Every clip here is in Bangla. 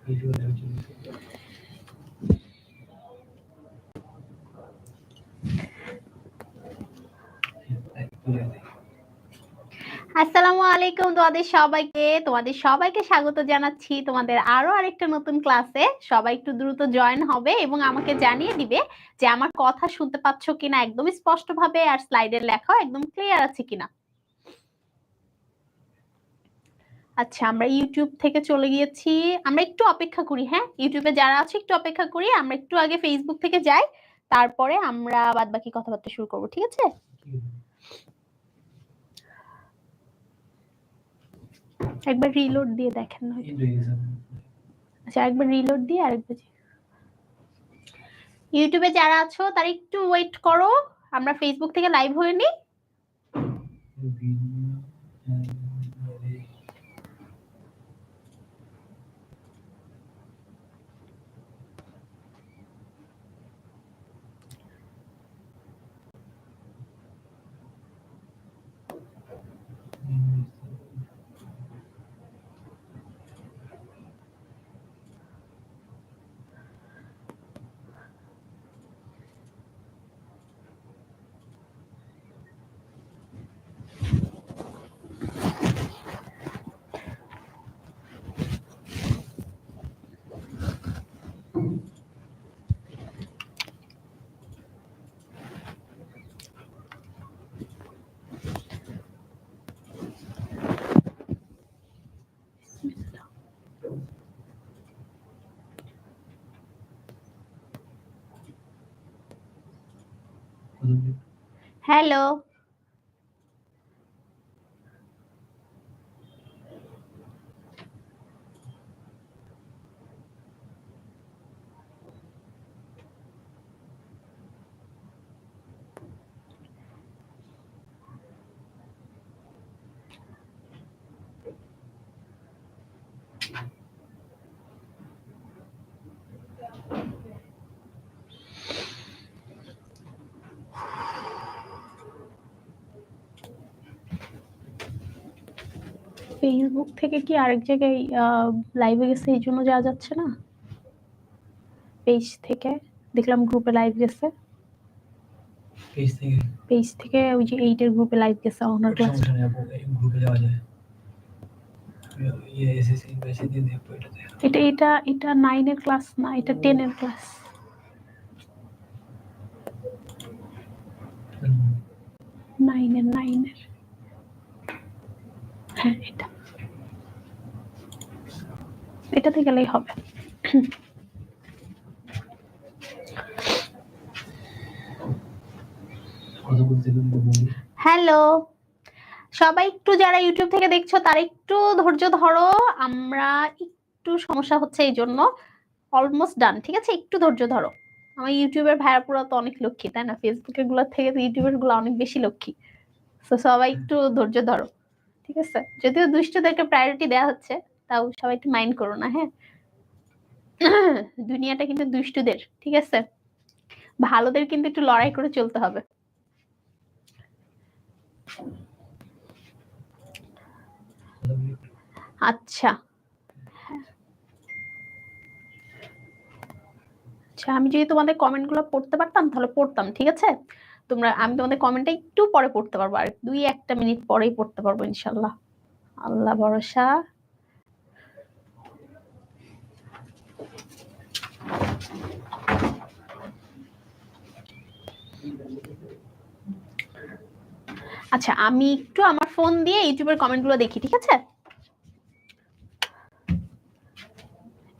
আসসালামু আলাইকুম তোমাদের সবাইকে স্বাগত জানাচ্ছি তোমাদের আরো আরেকটা নতুন ক্লাসে। সবাই একটু দ্রুত জয়েন হবে এবং আমাকে জানিয়ে দিবে যে আমার কথা শুনতে পাচ্ছ কিনা একদম স্পষ্ট ভাবে, আর স্লাইডের লেখা একদম ক্লিয়ার আছে কিনা। আচ্ছা, আমরা ইউটিউব থেকে চলে গিয়েছি, আমরা একটু অপেক্ষা করি। হ্যাঁ, ইউটিউবে যারা আছে একটু অপেক্ষা করি, আমরা একটু আগে ফেসবুক থেকে যাই, তারপরে আমরা বাদবাকি কথাবার্তা শুরু করবো, ঠিক আছে? একবার রিলোড দিয়ে দেখেন না। আচ্ছা, একবার রিলোড দিয়ে আরেকবার। ইউটিউবে যারা আছো তারা একটু ওয়েট করো, আমরা ফেসবুক থেকে লাইভ হয়ে নিই। হ্যালো, ফেসবুক থেকে কি আরেক জায়গায় লাইভে গেছে, এই জন্য যাওয়া যাচ্ছে না। পেজ থেকে দেখলাম গ্রুপে লাইভ গেছে, পেজ থেকে ওই যে 8 এর গ্রুপে লাইভ গেছে। অনার ক্লাস গ্রুপে যাওয়া যায়। এটা 9 এর ক্লাস না, এটা 10 এর ক্লাস। 9 এর হ্যাঁ, এটাতে গেলেই হবে। হ্যালো, সবাই একটু যারা ইউটিউব থেকে দেখছো তারা একটু ধৈর্য ধরো, আমরা একটু সমস্যা হচ্ছে এই জন্য। অলমোস্ট ডান, ঠিক আছে? একটু ধৈর্য ধরো। আমার ইউটিউবের ভাইরা পুরো তো অনেক লক্ষ্মী, তাই না? ফেসবুকের গুলোর থেকে ইউটিউবের গুলো অনেক বেশি লক্ষ্মী। তো সবাই একটু ধৈর্য ধরো, ঠিক আছে? যদিও দুষ্টদেরকে প্রায়োরিটি দেওয়া হচ্ছে, তাও সবাই একটু মাইন্ড করো না, হ্যাঁ? দুনিয়াটা কিন্তু দুষ্টদের, ঠিক আছে? ভালোদের কিন্তু একটু লড়াই করে চলতে হবে। আচ্ছা আচ্ছা, আমি যদি তোমাদের কমেন্ট গুলো পড়তে পারতাম তাহলে পড়তাম, ঠিক আছে? আমি তোমাদের কমেন্টটা একটু পরে পড়তে পারবো, আর 2-1 মিনিট পরেই পড়তে পারবো ইনশাল্লাহ, আল্লাহ ভরসা। আচ্ছা, আমি একটু আমার ফোন দিয়ে ইউটিউবের কমেন্ট গুলো দেখি, ঠিক আছে?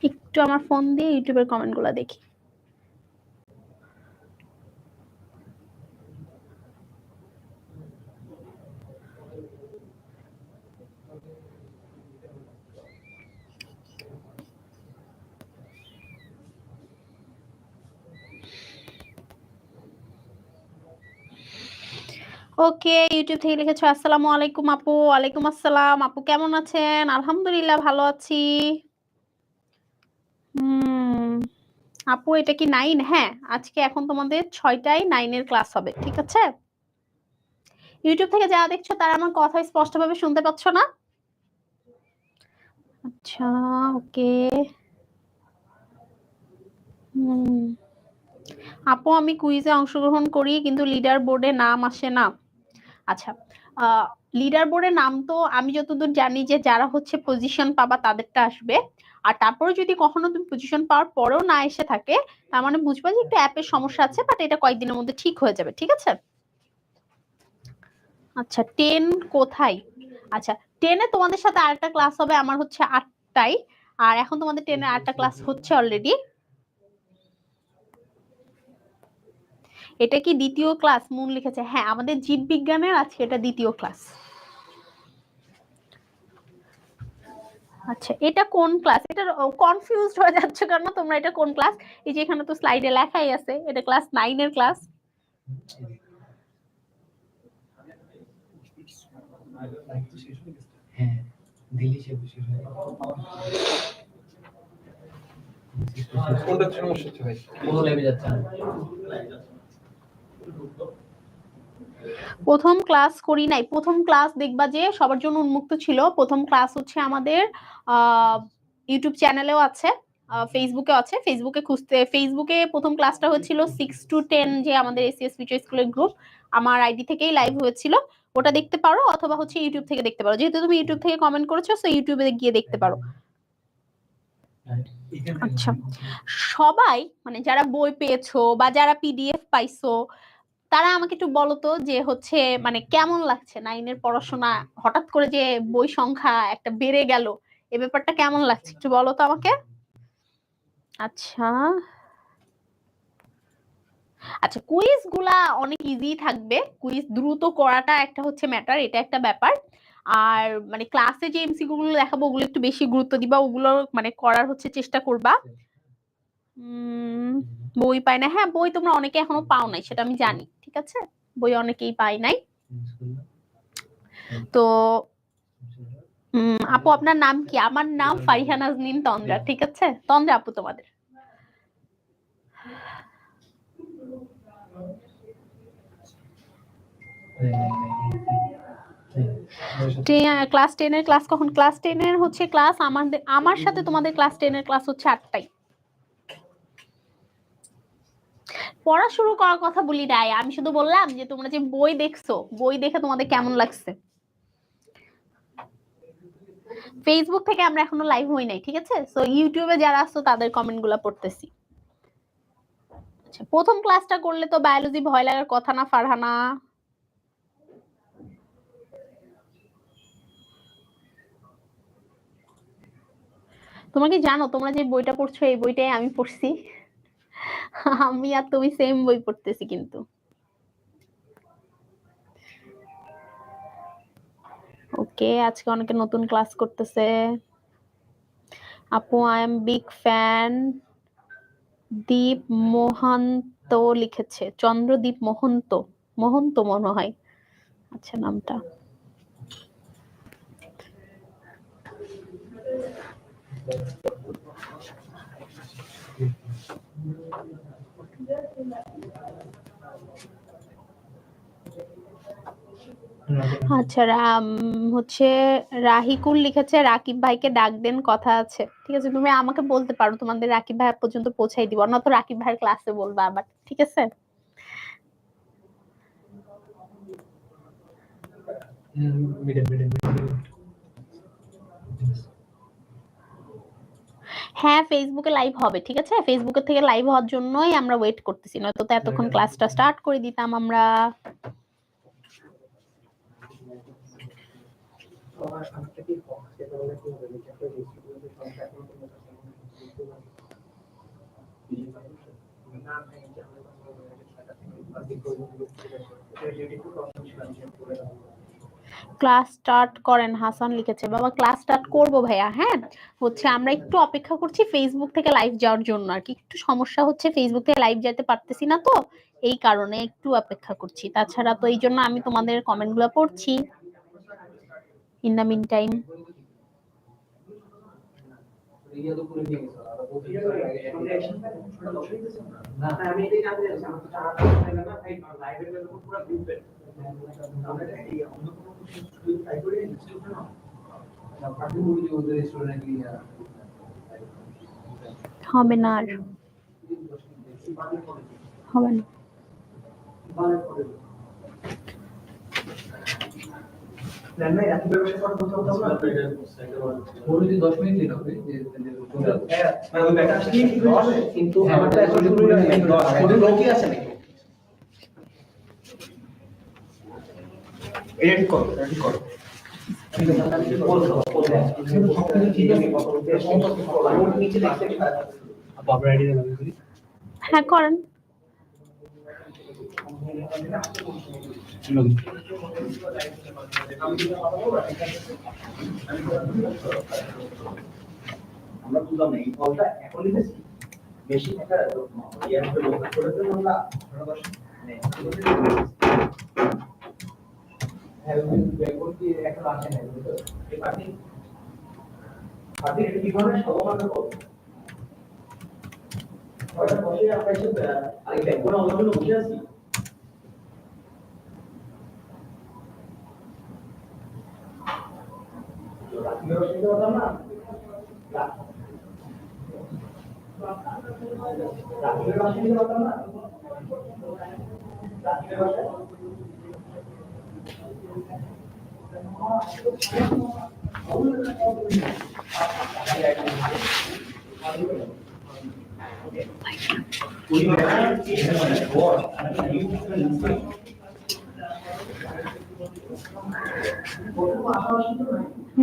একটু আমার ফোন দিয়ে ইউটিউবের কমেন্ট গুলো দেখি। ওকে, ইউটিউব থেকে লিখেছো আসসালামু আলাইকুম আপু। ওয়ালাইকুম আসসালাম আপু, কেমন আছেন? আলহামদুলিল্লাহ ভালো আছি। আপু এটা কি 9? হ্যাঁ, আজকে এখন তোমাদের 6টায় 9 এর ক্লাস হবে, ঠিক আছে? ইউটিউব থেকে যারা দেখছো তারা আমার কথা স্পষ্টভাবে শুনতে পাচ্ছ না? আচ্ছা, ওকে। আপু আমি কুইজে অংশগ্রহণ করি কিন্তু লিডার বোর্ডে নাম আসে না। আচ্ছা, লিডার বোর্ডে নাম তো আমি যতদূর জানি যে যারা হচ্ছে পজিশন পাবা তাদেরটা আসবে, আর তারপরে যদি কখনো তুমি পজিশন পাওয়ার পরেও না এসে থাকে তার মানে বুঝবা যে একটু অ্যাপের সমস্যা আছে, বাট এটা কয়েকদিনের মধ্যে ঠিক হয়ে যাবে, ঠিক আছে। আচ্ছা 10 কোথায়? আচ্ছা 10-এ তোমাদের সাথে আরেকটা ক্লাস হবে, আমার হচ্ছে 8টায়, আর এখন তোমাদের 10-এ আরেকটা ক্লাস হচ্ছে অলরেডি। এটা কি দ্বিতীয় ক্লাস? মুন লিখেছে হ্যাঁ, আমাদের জীববিজ্ঞানের আজকে এটা দ্বিতীয় ক্লাস। আচ্ছা এটা কোন ক্লাস? এটা কনফিউজড হয়ে যাচ্ছে কেন তোমরা? এটা কোন ক্লাস? এই যে এখানে তো স্লাইডে লেখাই আছে এটা ক্লাস 9 এর ক্লাস। হ্যাঁ দিল্লি সে বিশেষ কোনটা সমস্যা হচ্ছে ভাই? কোন লেভেলে যাচ্ছে না? প্রথম ক্লাস করি নাই। প্রথম ক্লাস দেখবা যে সবার জন্য উন্মুক্ত ছিল। প্রথম ক্লাস হচ্ছে আমাদের ইউটিউব চ্যানেলেও আছে, ফেসবুকে আছে। ফেসবুকে খুঁজতে, ফেসবুকে প্রথম ক্লাসটা হচ্ছিল 6 to 10 যে আমাদের এসএস ফিউচার স্কুলের গ্রুপ, আমার আইডি থেকেই লাইভ হয়েছিল, ওটা দেখতে পারো, অথবা হচ্ছে ইউটিউব থেকে দেখতে পারো। যেহেতু তুমি ইউটিউব থেকে কমেন্ট করেছো সো ইউটিউবে গিয়ে দেখতে পারো। আচ্ছা সবাই মানে যারা বই পেয়েছো বা যারা পিডিএফ পাইছো তারা আমাকে একটু বলো তো যে হচ্ছে মানে কেমন লাগছে 9-এর পড়াশোনা, হঠাৎ করে যে বই সংখ্যা একটা বেড়ে গেল, এই ব্যাপারটা কেমন লাগছে একটু বলো তো আমাকে। আচ্ছা আচ্ছা কুইজ গুলা অনেক ইজি থাকবে, কুইজ দ্রুত করাটা একটা হচ্ছে ম্যাটার, এটা একটা ব্যাপার। আর মানে ক্লাসে যে এমসিকিউ গুলো দেখাবো ওগুলো একটু বেশি গুরুত্ব দিবা, ওগুলো মানে করার হচ্ছে চেষ্টা করবা। বই পাই না, হ্যাঁ বই তোমরা অনেকে এখনো পাও নাই সেটা আমি জানি, ঠিক আছে, বই অনেকেই পাই নাই। তো আপু আপনার নাম কি? আমার নাম ফারিহা নাজনীন তন্দ্রা, ঠিক আছে, তন্দ্রা আপু তোমাদের। ক্লাস 10-এর ক্লাস কখন? ক্লাস 10-এর হচ্ছে ক্লাস আমাদের, আমার সাথে তোমাদের ক্লাস 10-এর ক্লাস হচ্ছে 8টায়। পড়া শুরু করার কথা বলি নাই, আমি শুধু বললাম যে তোমরা যে বই দেখছো, বই দেখে তোমাদের কেমন লাগছে। ফেসবুক থেকে আমরা এখনো লাইভ হই নাই, ঠিক আছে, সো ইউটিউবে যারা আসছো তাদের কমেন্ট গুলা পড়তেছি। আচ্ছা প্রথম ক্লাসটা করলে তো বায়োলজি ভয় লাগার কথা না ফারহানা? তোমরা কি জানো তোমরা যে বইটা পড়ছো এই বইটাই আমি পড়ছি? আমি আর তুমি সেম বই পড়তেছি কিন্তু। ওকে আজকে অনেকে নতুন ক্লাস করতেছে। আপু আই এম বিগ ফ্যান। দীপ মোহান্ত লিখেছে, চন্দ্রদীপ মোহন্ত, মোহন্ত মনে হয় আচ্ছা নামটা। আচ্ছা হচ্ছে রাহিকুল লিখেছে রাকিব ভাইকে ডাক দেন কথা আছে, ঠিক আছে তুমি আমাকে বলতে পারো, তোমাদের রাকিব ভাই পর্যন্ত পৌঁছাই দিব, না তো রাকিব ভাইয়ের ক্লাসে বলবা আবার, ঠিক আছে। হ্যাঁ ফেসবুকে লাইভ হবে, ঠিক আছে, ফেসবুকে থেকে লাইভ হওয়ার জন্যই আমরা ওয়েট করতেছি, নয়তো তো এতক্ষণ ক্লাসটা স্টার্ট করে দিতাম আমরা। ক্লাস স্টার্ট করেন হাসান লিখেছে, বাবা ক্লাস স্টার্ট করবো ভাইয়া, হ্যাঁ হচ্ছে আমরা একটু অপেক্ষা করছি ফেসবুক থেকে লাইভ যাওয়ার জন্য, আর কি একটু সমস্যা হচ্ছে, ফেসবুক থেকে লাইভ যেতে পারতেছি না তো এই কারণে একটু অপেক্ষা করছি, তাছাড়া তো এই জন্য আমি তোমাদের কমেন্ট গুলো পড়ছি ইন দা মিন টাইম। হবে না আর। হবে না। কিন্তু আমারটা এখন লোকই আছে নাকি? এটা ঠিক করো, এটা ঠিক করো। হ্যাঁ করেন। আমরা বুঝলাম না এই ফলটা এখন লিখেছি বেশি একটা ইয়ার লোক করে দেব আমরা হেলদি বেঙ্গল কি এখন আসে না এই পার্টি পার্টি কি করে সমাধান করব ওটা বসে আমরা এসে আগে বেঙ্গল আমাদের বসে আছি রাত্রে বসে কথা না রাত্রে বসে কথা না রাত্রে বসে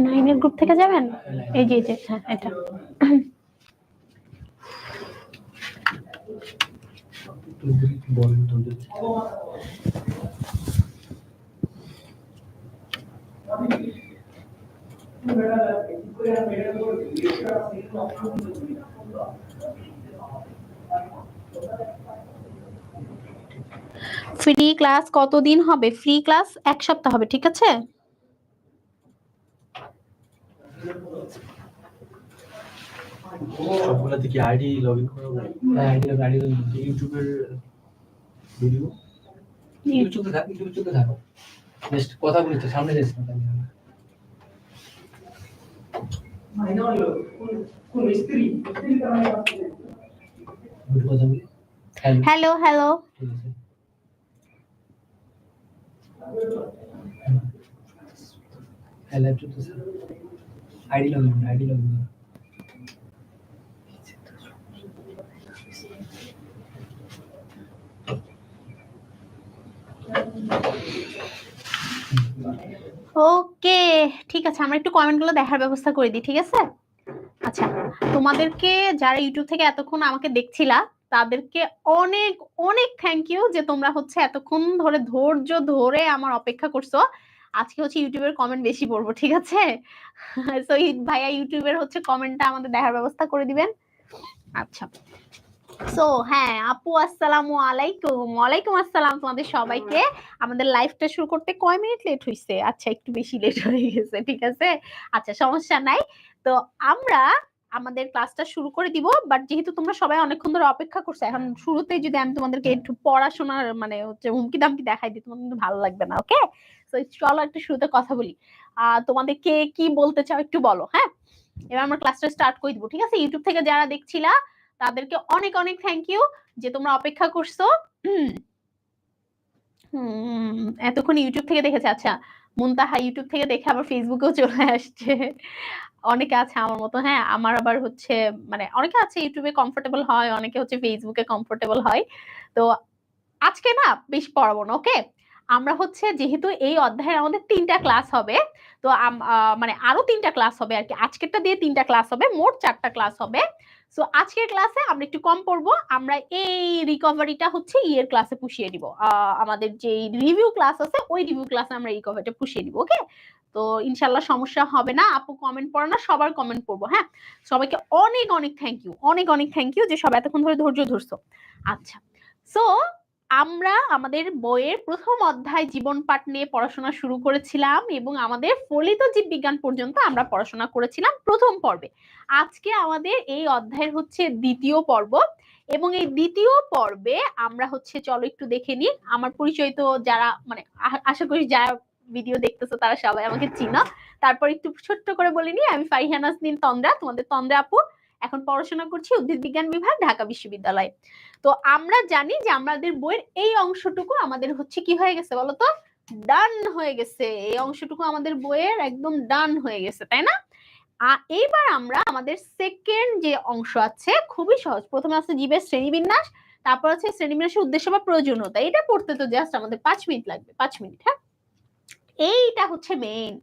নাইনের গ্রুপ থেকে যাবেন? এই যে হ্যাঁ এটা ফ্রি ক্লাস কতদিন হবে? ফ্রি ক্লাস 1 সপ্তাহ হবে, ঠিক আছে? সবগুলাতে কি আইডি লগইন করা যায়? হ্যাঁ, আইডি ইউটিউবের ভিডিও ইউটিউবে থাকো। জাস্ট কথা বলতে সামনে যাচ্ছে না তাহলে। কোন মিস্ত্রি কারণে কথা বলি। Hello hello. ঠিক আছে। হ্যাঁ, লাইভ চলতেছে। ID login. ওকে ঠিক আছে, আমরা একটু কমেন্টগুলো দেখার ব্যবস্থা করে দিই, ঠিক আছে? আচ্ছা, তোমাদেরকে যারা ইউটিউব থেকে এতক্ষণ আমাকে দেখছিলা তাদেরকে অনেক অনেক থ্যাংক ইউ যে তোমরা হচ্ছে এতক্ষণ ধরে ধৈর্য ধরে আমার অপেক্ষা করছো। আজকে হচ্ছে ইউটিউবের কমেন্ট বেশি পড়বো, ঠিক আছে? সো ভাইয়া ইউটিউবের হচ্ছে কমেন্টটা আমাদের দেখার ব্যবস্থা করে দিবেন। আচ্ছা, সো হ্যাঁ আপু আসসালামু আলাইকুম। ওয়ালাইকুম আসসালাম তোমাদের সবাইকে। আমাদের লাইভটা শুরু করতে কয় মিনিট লেট হইছে? আচ্ছা একটু বেশি লেট হয়ে গেছে, ঠিক আছে? আচ্ছা সমস্যা নাই। তো আমরা আমাদের ক্লাসটা শুরু করে দিব, বাট যেহেতু তোমরা সবাই অনেকক্ষণ ধরে অপেক্ষা করছো, এখন শুরুতেই যদি আমি তোমাদেরকে একটু পড়াশোনার মানে হচ্ছে হুমকি দামকি দেখাই দিই, তোমাদের কিন্তু ভালো লাগবে না। ওকে, তো চলো একটু শুরুতে কথা বলি। তোমাদের কে কি বলতে চাও একটু বলো। হ্যাঁ, এবার আমরা ক্লাসটা স্টার্ট করে দিব, ঠিক আছে? ইউটিউব থেকে যারা দেখছিলা তাদেরকে অনেক অনেক থ্যাংক ইউ যে তোমরা অপেক্ষা করছো। এতক্ষণ ইউটিউব থেকে দেখেছে। আচ্ছা, মুনতাহা ইউটিউব থেকে দেখে আবার ফেসবুকেও চলে আসছে। অনেকে আছে আমার মতো। হ্যাঁ, আমার আবার হচ্ছে মানে অনেকে আছে ইউটিউবে কমফোর্টেবল হয়, অনেকে হচ্ছে ফেসবুকে কমফোর্টেবল হয়। তো আজকে না বেশ পড়াবো না, ওকে? আমরা হচ্ছে যেহেতু এই অধ্যায়ের আমাদের 3টা ক্লাস হবে, তো মানে আরো 3টা ক্লাস হবে আর কি। আজকেরটা দিয়ে 3টা ক্লাস হবে, মোট 4টা ক্লাস হবে। সো আজকের ক্লাসে আমরা একটু কম পড়বো। আমরা এই রিকভারিটা হচ্ছে ইয়ের ক্লাসে পুষিয়ে দিব। আমাদের যে রিভিউ ক্লাস আছে ওই রিভিউ ক্লাসে আমরা রিকভারিটা পুষিয়ে দিব, ওকে? তো ইনশাল্লাহ সমস্যা হবে না। আপু কমেন্ট পড়ো না, সবার কমেন্ট পড়বো। হ্যাঁ, সবাইকে অনেক অনেক থ্যাংক ইউ, অনেক অনেক থ্যাংক ইউ যে সবাই এতক্ষণ ধরে ধৈর্য ধরছো। আচ্ছা, সো আমরা আমাদের বইয়ের প্রথম অধ্যায় জীবন পাঠ নিয়ে পড়াশোনা শুরু করেছিলাম এবং আমাদের ফলিত জীববিজ্ঞান পর্যন্ত আমরা পড়াশোনা করেছিলাম প্রথম পর্বে। আজকে আমাদের এই অধ্যায়ের হচ্ছে দ্বিতীয় পর্ব এবং এই দ্বিতীয় পর্বে আমরা হচ্ছে চলো একটু দেখে নিই। আমার পরিচয় তো যারা মানে আশা করি যারা ভিডিও দেখতেছো তারা সবাই আমাকে চিনো। তারপর একটু ছোট্ট করে বলিনি, আমি ফারিহা নাজনীন তন্দ্রা, তোমাদের তন্দ্রা আপু। এখন পড়াশোনা করছি উদ্ভিদ বিজ্ঞান বিভাগ, ঢাকা বিশ্ববিদ্যালয়। তো আমরা জানি যে আমাদের বইয়ের এই অংশটুকু আমাদের হচ্ছে কি হয়ে গেছে বলতো, ডান হয়ে গেছে। এই অংশটুকু আমাদের বইয়ের একদম ডান হয়ে গেছে, তাই না? এইবার আমরা আমাদের সেকেন্ড যে অংশ আছে, খুবই সহজ। প্রথমে আছে জীবের শ্রেণীবিন্যাস, তারপর আছে শ্রেণীবিন্যাসের উদ্দেশ্য বা প্রয়োজনীয়তা। এটা পড়তে তো জাস্ট আমাদের 5 মিনিট লাগবে, 5 মিনিট। হ্যাঁ, এইটা হচ্ছে মেইন।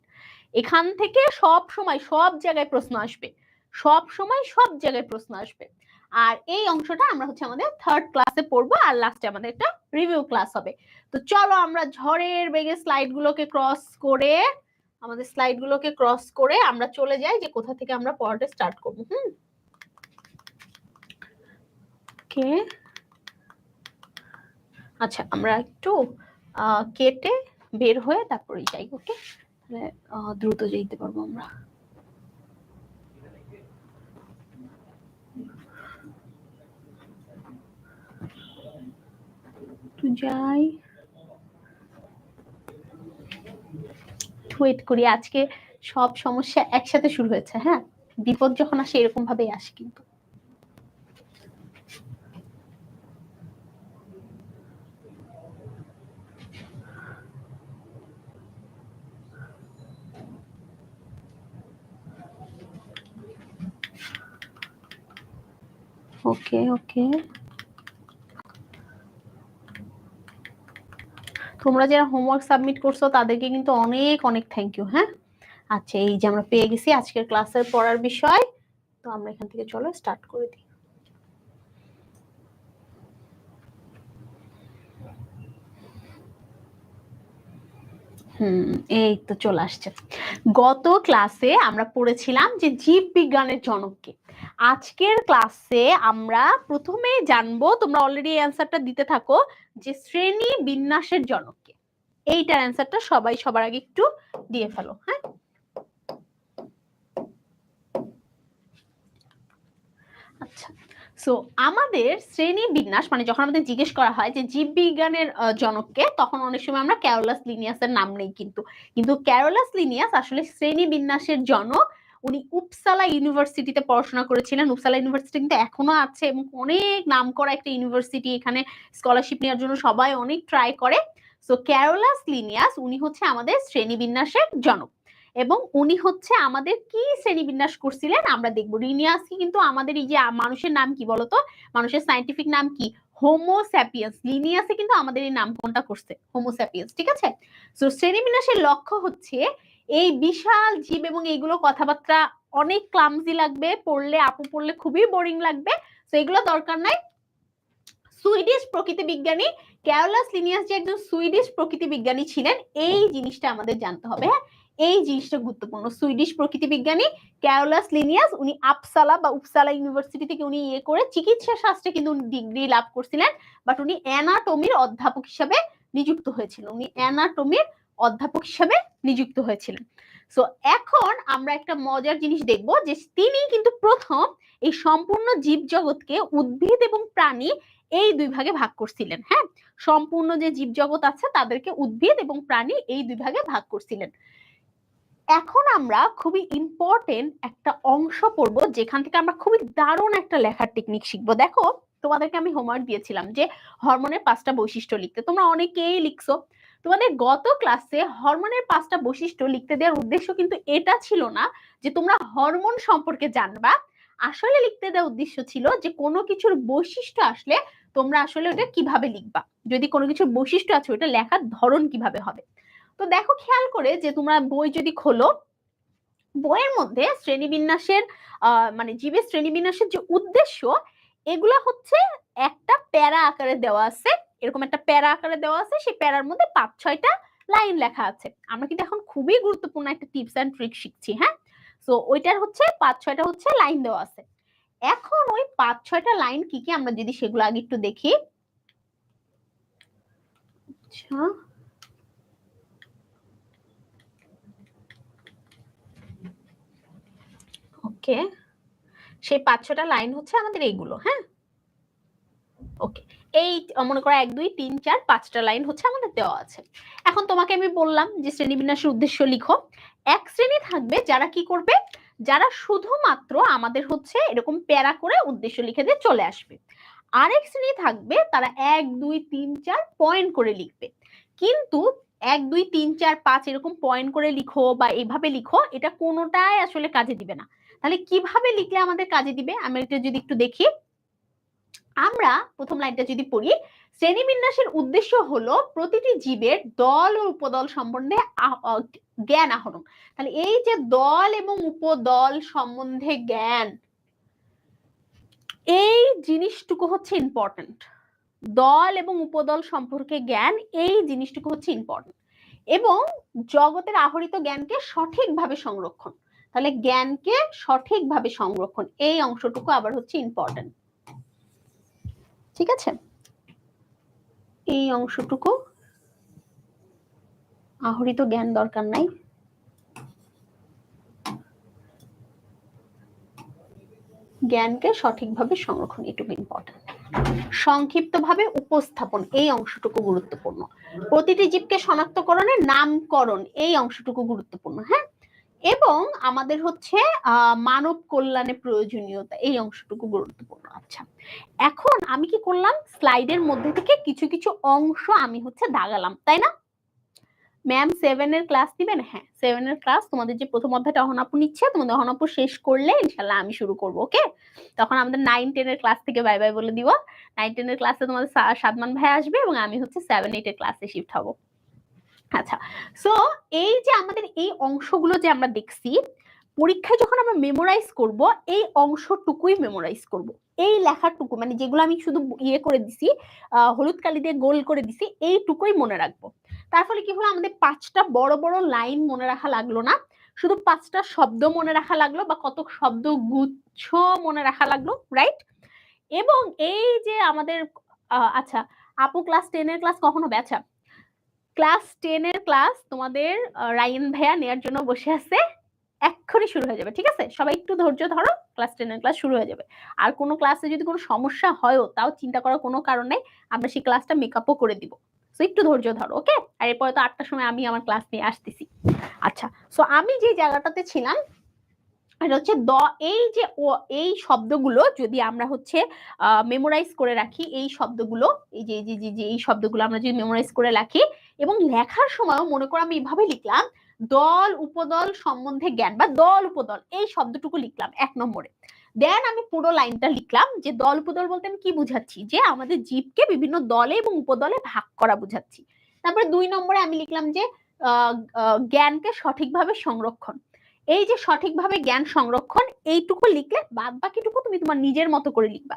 এখান থেকে সব সময় সব জায়গায় প্রশ্ন আসবে, সব সময় সব জায়গায় প্রশ্ন আসবে। আর এই অংশটা আমরা হচ্ছে আমাদের 3rd ক্লাসে পড়বো, আর লাস্টে আমাদের একটা রিভিউ ক্লাস হবে। তো চলো আমরা ঝড়ের বেগে স্লাইডগুলোকে ক্রস করে, আমাদের স্লাইডগুলোকে ক্রস করে আমরা চলে যাই যে কোথা থেকে আমরা পড়াটা স্টার্ট করবো। ওকে, আচ্ছা আমরা একটু কেটে বের হয়ে তারপরে যাই। ওকে, তাহলে দ্রুত যেতে পারবো আমরা। যাই, ওয়েট করি। আজকে সব সমস্যা একসাথে শুরু হয়েছে। হ্যাঁ, বিপদ যখন আসে এরকম ভাবেই আসে কিন্তু। ওকে ওকে, তোমরা যারা হোমওয়ার্ক সাবমিট করছো তাদেরকে কিন্তু অনেক অনেক থ্যাংক ইউ। হ্যাঁ, আচ্ছা এই যে আমরা পেয়ে গেছি আজকের ক্লাসের পড়ার বিষয়। তো আমরা এখান থেকে চলো স্টার্ট করে দিই। এই তো চলে আসছে। গত ক্লাসে আমরা পড়েছিলাম যে জীব বিজ্ঞানের জনককে। আজকের ক্লাসে আমরা প্রথমে জানবো, তোমরা অলরেডি অ্যান্সারটা দিতে থাকো, যে শ্রেণী বিন্যাসের জনককে। এইটার অ্যান্সারটা সবাই সবার আগে একটু দিয়ে ফেলো। হ্যাঁ, আচ্ছা, সো আমাদের শ্রেণী বিন্যাস মানে যখন আমাদের জিজ্ঞেস করা হয় যে জীব বিজ্ঞানের জনককে, তখন অনেক সময় আমরা ক্যারোলাস লিনিয়াসের নাম নেই, কিন্তু ক্যারোলাস লিনিয়াস আসলে শ্রেণী বিন্যাসের জনক। উনি উপসালা ইউনিভার্সিটিতে পড়াশোনা করেছিলেন। উপসালা ইউনিভার্সিটি কিন্তু এখনো আছে এবং অনেক নামকরা একটা ইউনিভার্সিটি। এখানে স্কলারশিপ নেওয়ার জন্য সবাই অনেক ট্রাই করে। সো ক্যারোলাস লিনিয়াস উনি হচ্ছে আমাদের শ্রেণী বিন্যাসের জনক, এবং উনি হচ্ছে আমাদের কি শ্রেণীবিন্যাস করছিলেন আমরা দেখবো। লিনিয়াস কিন্তু আমাদের এই যে মানুষের নাম কি বলতো, মানুষের সায়েন্টিফিক নাম কি, হোমো স্যাপিয়েন্স। লিনিয়াসে কিন্তু আমাদের এই নামকরণটা করছে হোমো স্যাপিয়েন্স, ঠিক আছে? সো শ্রেণীবিন্যাসের লক্ষ্য হচ্ছে এই বিশাল জীব, এবং এইগুলো কথাবার্তা অনেক ক্লামজি লাগবে পড়লে, আপু পড়লে খুবই বোরিং লাগবে, তো এগুলো দরকার নাই। সুইডিশ প্রকৃতি বিজ্ঞানী ক্যারোলাস লিনিয়াস যে একজন সুইডিশ প্রকৃতি বিজ্ঞানী ছিলেন, এই জিনিসটা আমাদের জানতে হবে। হ্যাঁ, এই জিনিসটা গুরুত্বপূর্ণ। সুইডিশ প্রকৃতি বিজ্ঞানী ক্যারোলাস লিনিয়াস, উনি আপসালা বা উপসালা ইউনিভার্সিটি থেকে উনি করে চিকিৎসা শাস্ত্রে কিন্তু উনি ডিগ্রি লাভ করছিলেন, বাট উনি অ্যানাটমির অধ্যাপক হিসেবে নিযুক্ত হয়েছিলেন। উনি অ্যানাটমির অধ্যাপক হিসেবে নিযুক্ত হয়েছিলেন। সো এখন আমরা একটা মজার জিনিস দেখবো, যে তিনি কিন্তু প্রথম এই সম্পূর্ণ জীব জগৎকে উদ্ভিদ এবং প্রাণী এই দুই ভাগে ভাগ করছিলেন। হ্যাঁ, সম্পূর্ণ যে জীব জগৎ আছে তাদেরকে উদ্ভিদ এবং প্রাণী এই দুই ভাগে ভাগ করছিলেন। এখন আমরা খুবই ইম্পর্টেন্ট একটা অংশ পড়বো, যেখান থেকে আমরা খুবই দারুণ একটা লেখার টেকনিক শিখবো। দেখো, তোমাদেরকে আমি হোমওয়ার্ক দিয়েছিলাম যে হরমোনের 5টা বৈশিষ্ট্য লিখতে, তোমরা অনেকেই লিখছো। তোমাদের গত ক্লাসে হরমোনের 5টা বৈশিষ্ট্য লিখতে দেওয়ার উদ্দেশ্য কিন্তু এটা ছিল না যে তোমরা হরমোন সম্পর্কে জানবা। আসলে লিখতে দেওয়ার উদ্দেশ্য ছিল যে কোনো কিছুর বৈশিষ্ট্য আসলে তোমরা আসলে ওটা কিভাবে লিখবা, যদি কোনো কিছুর বৈশিষ্ট্য আছে ওটা লেখার ধরন কিভাবে হবে। তো দেখো খেয়াল করে যে তোমরা বই যদি খোলো, বইয়ের মধ্যে শ্রেণীবিন্যাসের মানে জীবের শ্রেণীবিন্যাসের যে উদ্দেশ্য, এগুলা হচ্ছে একটা প্যারা আকারে দেওয়া আছে। এরকম একটা প্যারা আকারে দেওয়া আছে, সেই প্যারার মধ্যে 5-6টা লাইন লেখা আছে। আমরা কিন্তু এখন খুবই গুরুত্বপূর্ণ একটা টিপস এন্ড ট্রিক শিখছি। হ্যাঁ, সো ওইটার হচ্ছে 5-6টা হচ্ছে লাইন দেওয়া আছে। এখন ওই 5-6টা লাইন কি কি আমরা যদি সেগুলো আগে একটু দেখি। আচ্ছা, ওকে, সেই 5-6টা লাইন হচ্ছে আমাদের এইগুলো। হ্যাঁ, ওকে, এই মনে করো 1 2 3 4 5টা লাইন হচ্ছে আমাদের দেওয়া আছে। এখন তোমাকে আমি বললাম যে শ্রেণীবিন্যাসের উদ্দেশ্য লিখো। এক শ্রেণী থাকবে যারা কি করবে, যারা শুধুমাত্র আমাদের হচ্ছে এরকম প্যারা করে উদ্দেশ্য লিখে দিয়ে চলে আসবে। আরেক শ্রেণী থাকবে তারা 1 2 3 4 পয়েন্ট করে লিখবে, কিন্তু 1 2 3 4 5 এরকম পয়েন্ট করে লিখো বা এইভাবে লিখো, এটা কোনোটাই আসলে কাজে দিবে না। তাহলে কিভাবে লিখলে আমাদের কাজে দিবে, আমি এটা যদি একটু দেখি। আমরা প্রথম লাইনটা যদি পড়ি, শ্রেণীবিন্যাসের উদ্দেশ্য হলো প্রতিটি জীবের দল ও উপদল সম্বন্ধে জ্ঞান আহরণ। তাহলে এই যে দল এবং উপদল সম্বন্ধে জ্ঞান, এই জিনিসটুকু হচ্ছে ইম্পর্টেন্ট। দল এবং উপদল সম্পর্কে জ্ঞান, এই জিনিসটুকু হচ্ছে ইম্পর্টেন্ট। এবং জগতের আহরিত জ্ঞানকে সঠিকভাবে সংরক্ষণ। তাহলে জ্ঞানকে সঠিকভাবে সংরক্ষণ, এই অংশটুকু আবার হচ্ছে ইম্পর্টেন্ট। ঠিক আছে, এই অংশটুকু আহরিত জ্ঞান দরকার নাই। জ্ঞানকে সঠিকভাবে সংরক্ষণ, এটুকু ইম্পর্টেন্ট। সংক্ষিপ্তভাবে উপস্থাপন, এই অংশটুকু গুরুত্বপূর্ণ। প্রতিটি জীবকে শনাক্তকরণের নামকরণ, এই অংশটুকু গুরুত্বপূর্ণ। হ্যাঁ, এবং আমাদের হচ্ছে মানব কল্যাণে প্রয়োজনীয়তা, এই অংশটুকু গুরুত্বপূর্ণ। আচ্ছা, এখন আমি কি করলাম, স্লাইডের মধ্যে থেকে কিছু কিছু অংশ আমি হচ্ছে দাগালাম, তাই না? ম্যাম 7 এর ক্লাস দিবেন? হ্যাঁ, 7 এর ক্লাস তোমাদের যে প্রথম অধ্যায়টা অহনাপু নিচ্ছে, তোমাদের অহনাপু শেষ করলে ইনশাআল্লাহ আমি শুরু করব। ওকে, তখন আমাদের 9 10 এর ক্লাস থেকে বাই বাই বলে দিব। 9 10 এর ক্লাসে তোমাদের সাদমান ভাই আসবে এবং আমি হচ্ছে 7 8 এর ক্লাসে শিফট হব। আচ্ছা, সো এই যে আমাদের এই অংশগুলো যে আমরা দেখছি, পরীক্ষায় যখন আমরা মেমোরাইজ করব, এই অংশটুকুই মেমোরাইজ করব। এই লেখাটুকু মানে যেগুলো আমি শুধু ইয়ে করে দিছি, হলুদ কালি দিয়ে গোল করে দিছি, এইটুকুই মনে রাখবো। তার ফলে কি হলো, আমাদের 5টা বড় বড় লাইন মনে রাখা লাগলো না, শুধু 5টা শব্দ মনে রাখা লাগলো, বা কত শব্দ গুচ্ছ মনে রাখা লাগলো, রাইট? এবং এই যে আমাদের আচ্ছা, আপু ক্লাস 10 এর ক্লাস কখন হবে? আচ্ছা, ক্লাস 10 এর ক্লাস তোমাদের রায়ান ভাইয়া নেয়ার জন্য বসে আছে, এক্ষুনি শুরু হয়ে যাবে। ঠিক আছে, সবাই একটু ধৈর্য ধরো, ক্লাস 10 এর ক্লাস শুরু হয়ে যাবে। আর কোনো ক্লাসে যদি কোনো সমস্যা হয়ও, তাও চিন্তা করার কোনো কারণ নেই, আমরা সেই ক্লাসটা মেকআপও করে দিব। সো একটু ধৈর্য ধরো, ওকে? আর এরপরে তো 8টার সময় আমি আমার ক্লাস নিয়ে আসতেছি। আচ্ছা, সো আমি যে জায়গাটাতে ছিলাম, এটা হচ্ছে এই যে এই শব্দগুলো যদি আমরা হচ্ছে মেমোরাইজ করে রাখি, এই শব্দগুলো, এই যে এই শব্দগুলো আমরা যদি মেমোরাইজ করে রাখি, এবং লেখার সময়ও মনে করো আমি এইভাবে লিখলাম, দল উপদল সম্বন্ধে জ্ঞান, বা দল উপদল, এই শব্দটুকু লিখলাম 1 নম্বরে। দেন আমি পুরো লাইনটা লিখলাম যে দল উপদল বলতে আমি কি বুঝাচ্ছি, যে আমাদের জীবকে বিভিন্ন দলে এবং উপদলে ভাগ করা বুঝাচ্ছি। তারপরে 2 নম্বরে আমি লিখলাম যে জ্ঞানকে সঠিকভাবে সংরক্ষণ। এই যে সঠিকভাবে জ্ঞান সংরক্ষণ, এইটুকু লিখলে বাদ বাকিটুকু তুমি তোমার নিজের মতো করে লিখবা।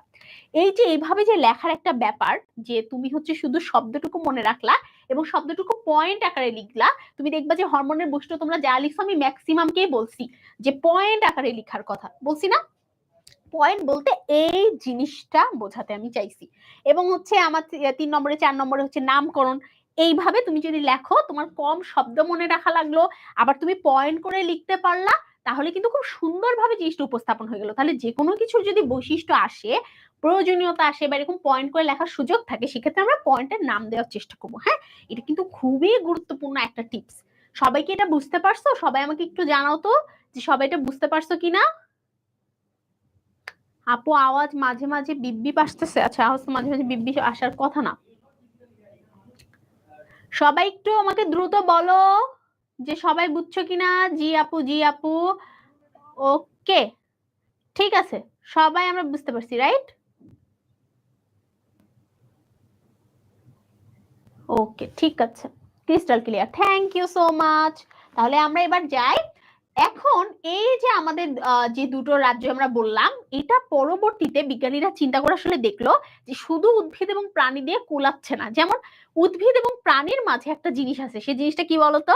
এই যে এইভাবে যে লেখার একটা ব্যাপার, যে তুমি হচ্ছে শুধু শব্দটুকু মনে রাখলা এবং শব্দটুকু পয়েন্ট আকারে লিখলা, তুমি দেখবা যে হরমোনের বৈশিষ্ট্য তোমরা যা লিখছো, আমি ম্যাক্সিমামকেই বলছি যে পয়েন্ট আকারে লেখার কথা বলছি না? পয়েন্ট বলতে এই জিনিসটা বোঝাতে আমি চাইছি। এবং হচ্ছে আমার 3 নম্বরে 4 নম্বরে হচ্ছে নামকরণ। এইভাবে তুমি যদি লেখো, তোমার কম শব্দ মনে রাখা লাগলো, আবার তুমি পয়েন্ট করে লিখতে পারলা, তাহলে কিন্তু খুব সুন্দরভাবে জিনিসটা উপস্থাপন হয়ে গেল। তাহলে যে কোনো কিছুর যদি বৈশিষ্ট্য আসে, প্রয়োজনীয়তা আসে, বা এরকম পয়েন্ট করে লেখার সুযোগ থাকে, সেক্ষেত্রে আমরা পয়েন্টের নাম দেওয়ার চেষ্টা করবো। হ্যাঁ, এটা কিন্তু খুবই গুরুত্বপূর্ণ একটা টিপস। সবাই কি এটা বুঝতে পারছো? সবাই আমাকে একটু জানাও তো যে সবাই এটা বুঝতে পারছো কিনা। আপু আওয়াজ মাঝে মাঝে বিপ আসতেছে। আচ্ছা, আওয়াজ তো মাঝে মাঝে বিপ আসার কথা না। সবাই একটু আমাকে দ্রুত বলো যে সবাই বুঝছো কিনা। জি আপু, জি আপু, ওকে, ঠিক আছে, সবাই আমরা বুঝতে পারছি, রাইট? ওকে, ঠিক আছে, crystal clear, thank you so much. তাহলে আমরা এবার যাই। এখন এই যে আমাদের যে দুটো রাজ্য আমরা বললাম, এটা পরবর্তীতে বিজ্ঞানীরা চিন্তা করে আসলে দেখলো যে শুধু উদ্ভিদ এবং প্রাণী দিয়ে কুলাচ্ছে না। যেমন উদ্ভিদ এবং প্রাণীর মাঝে একটা জিনিস আছে, সেই জিনিসটা কি বলতো,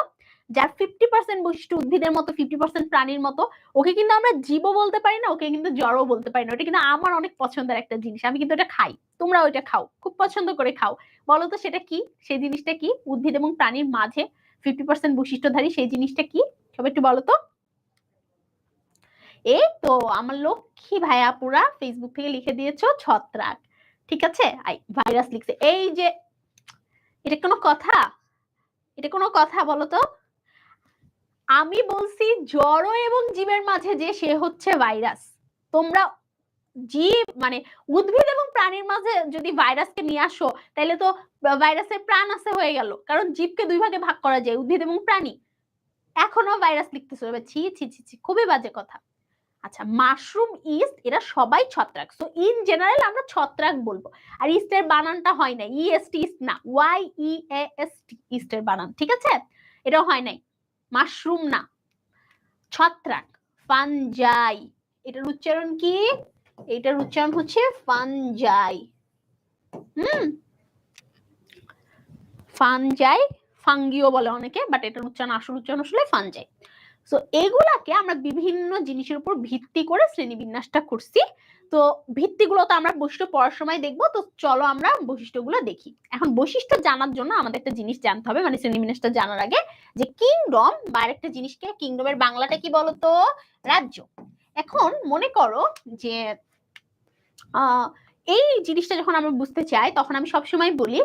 যার 50% বৈশিষ্ট্য উদ্ভিদের মতো, 50% প্রাণীর মতো, ওকে কিন্তু আমরা জীবও বলতে পারি না, ওকে কিন্তু জড়ও বলতে পারি না। ওটা কিন্তু আমার অনেক পছন্দের একটা জিনিস, আমি কিন্তু এটা খাই, তোমরা ওইটা খাও, খুব পছন্দ করে খাও। বলো তো সেটা কি, সেই জিনিসটা কি? উদ্ভিদ এবং প্রাণীর মাঝে 50% বৈশিষ্ট্যধারী সেই জিনিসটা কি? সবাই একটু বলো তো। এই তো আমার লক্ষ্মী ভাইয়া পুরা ফেসবুক থেকে লিখে দিয়েছো ছত্রাক। ঠিক আছে, ভাইরাস লিখছে। এই যে এটা কোনো কথা? এটা কোনো কথা বলো তো? আমি বলছি জড় এবং জীবের মাঝে যে সে হচ্ছে ভাইরাস। তোমরা জীব মানে উদ্ভিদ এবং প্রাণীর মাঝে যদি ভাইরাসকে নিয়ে আসো তাহলে তো ভাইরাসের প্রাণ আছে হয়ে গেল, কারণ জীবকে দুই ভাগে ভাগ করা যায়, উদ্ভিদ এবং প্রাণী। এখনো ভাইরাস লিখতেছে, ছি ছি ছি ছি, খুবই বাজে কথা। আচ্ছা, মাশরুম, ইস্ট, এরা সবাই ছত্রাক। সো ইন জেনারেল আমরা ছত্রাক বলবো। আর ইস্টের বানানটা হয় না ইএসটি, ইস্ট না, YEAST ইস্টের বানান, ঠিক আছে? এটাও হয় নাই, মাশরুম না, ছত্রাক, ফানজাই। এটার উচ্চারণ কি? এটার উচ্চারণ হচ্ছে ফানজাই। ফানজাই, ফাঙ্গিও বলে অনেকে, বাট এটার উচ্চারণ আসল উচ্চারণ আসলে ফানজাই। সো এগুলাকে আমরা বিভিন্ন জিনিসের উপর ভিত্তি করে শ্রেণীবিন্যাসটা করছি। তো ভিত্তিগুলো তো আমরা বৈশিষ্ট্য পড়ার সময় দেখবো, তো চলো আমরা বৈশিষ্ট্যগুলো দেখি। এখন বৈশিষ্ট্য জানার জন্য আমাদের একটা জিনিস জানতে হবে, মানে শ্রেণীবিন্যাসটা জানার আগে, যে কিংডম বা আরেকটা জিনিসকে, কিংডমের বাংলাটা কি বলতো? রাজ্য। এখন মনে করো যে এই জিনিসটা যখন আমরা বুঝতে চাই তখন আমি সবসময় বলি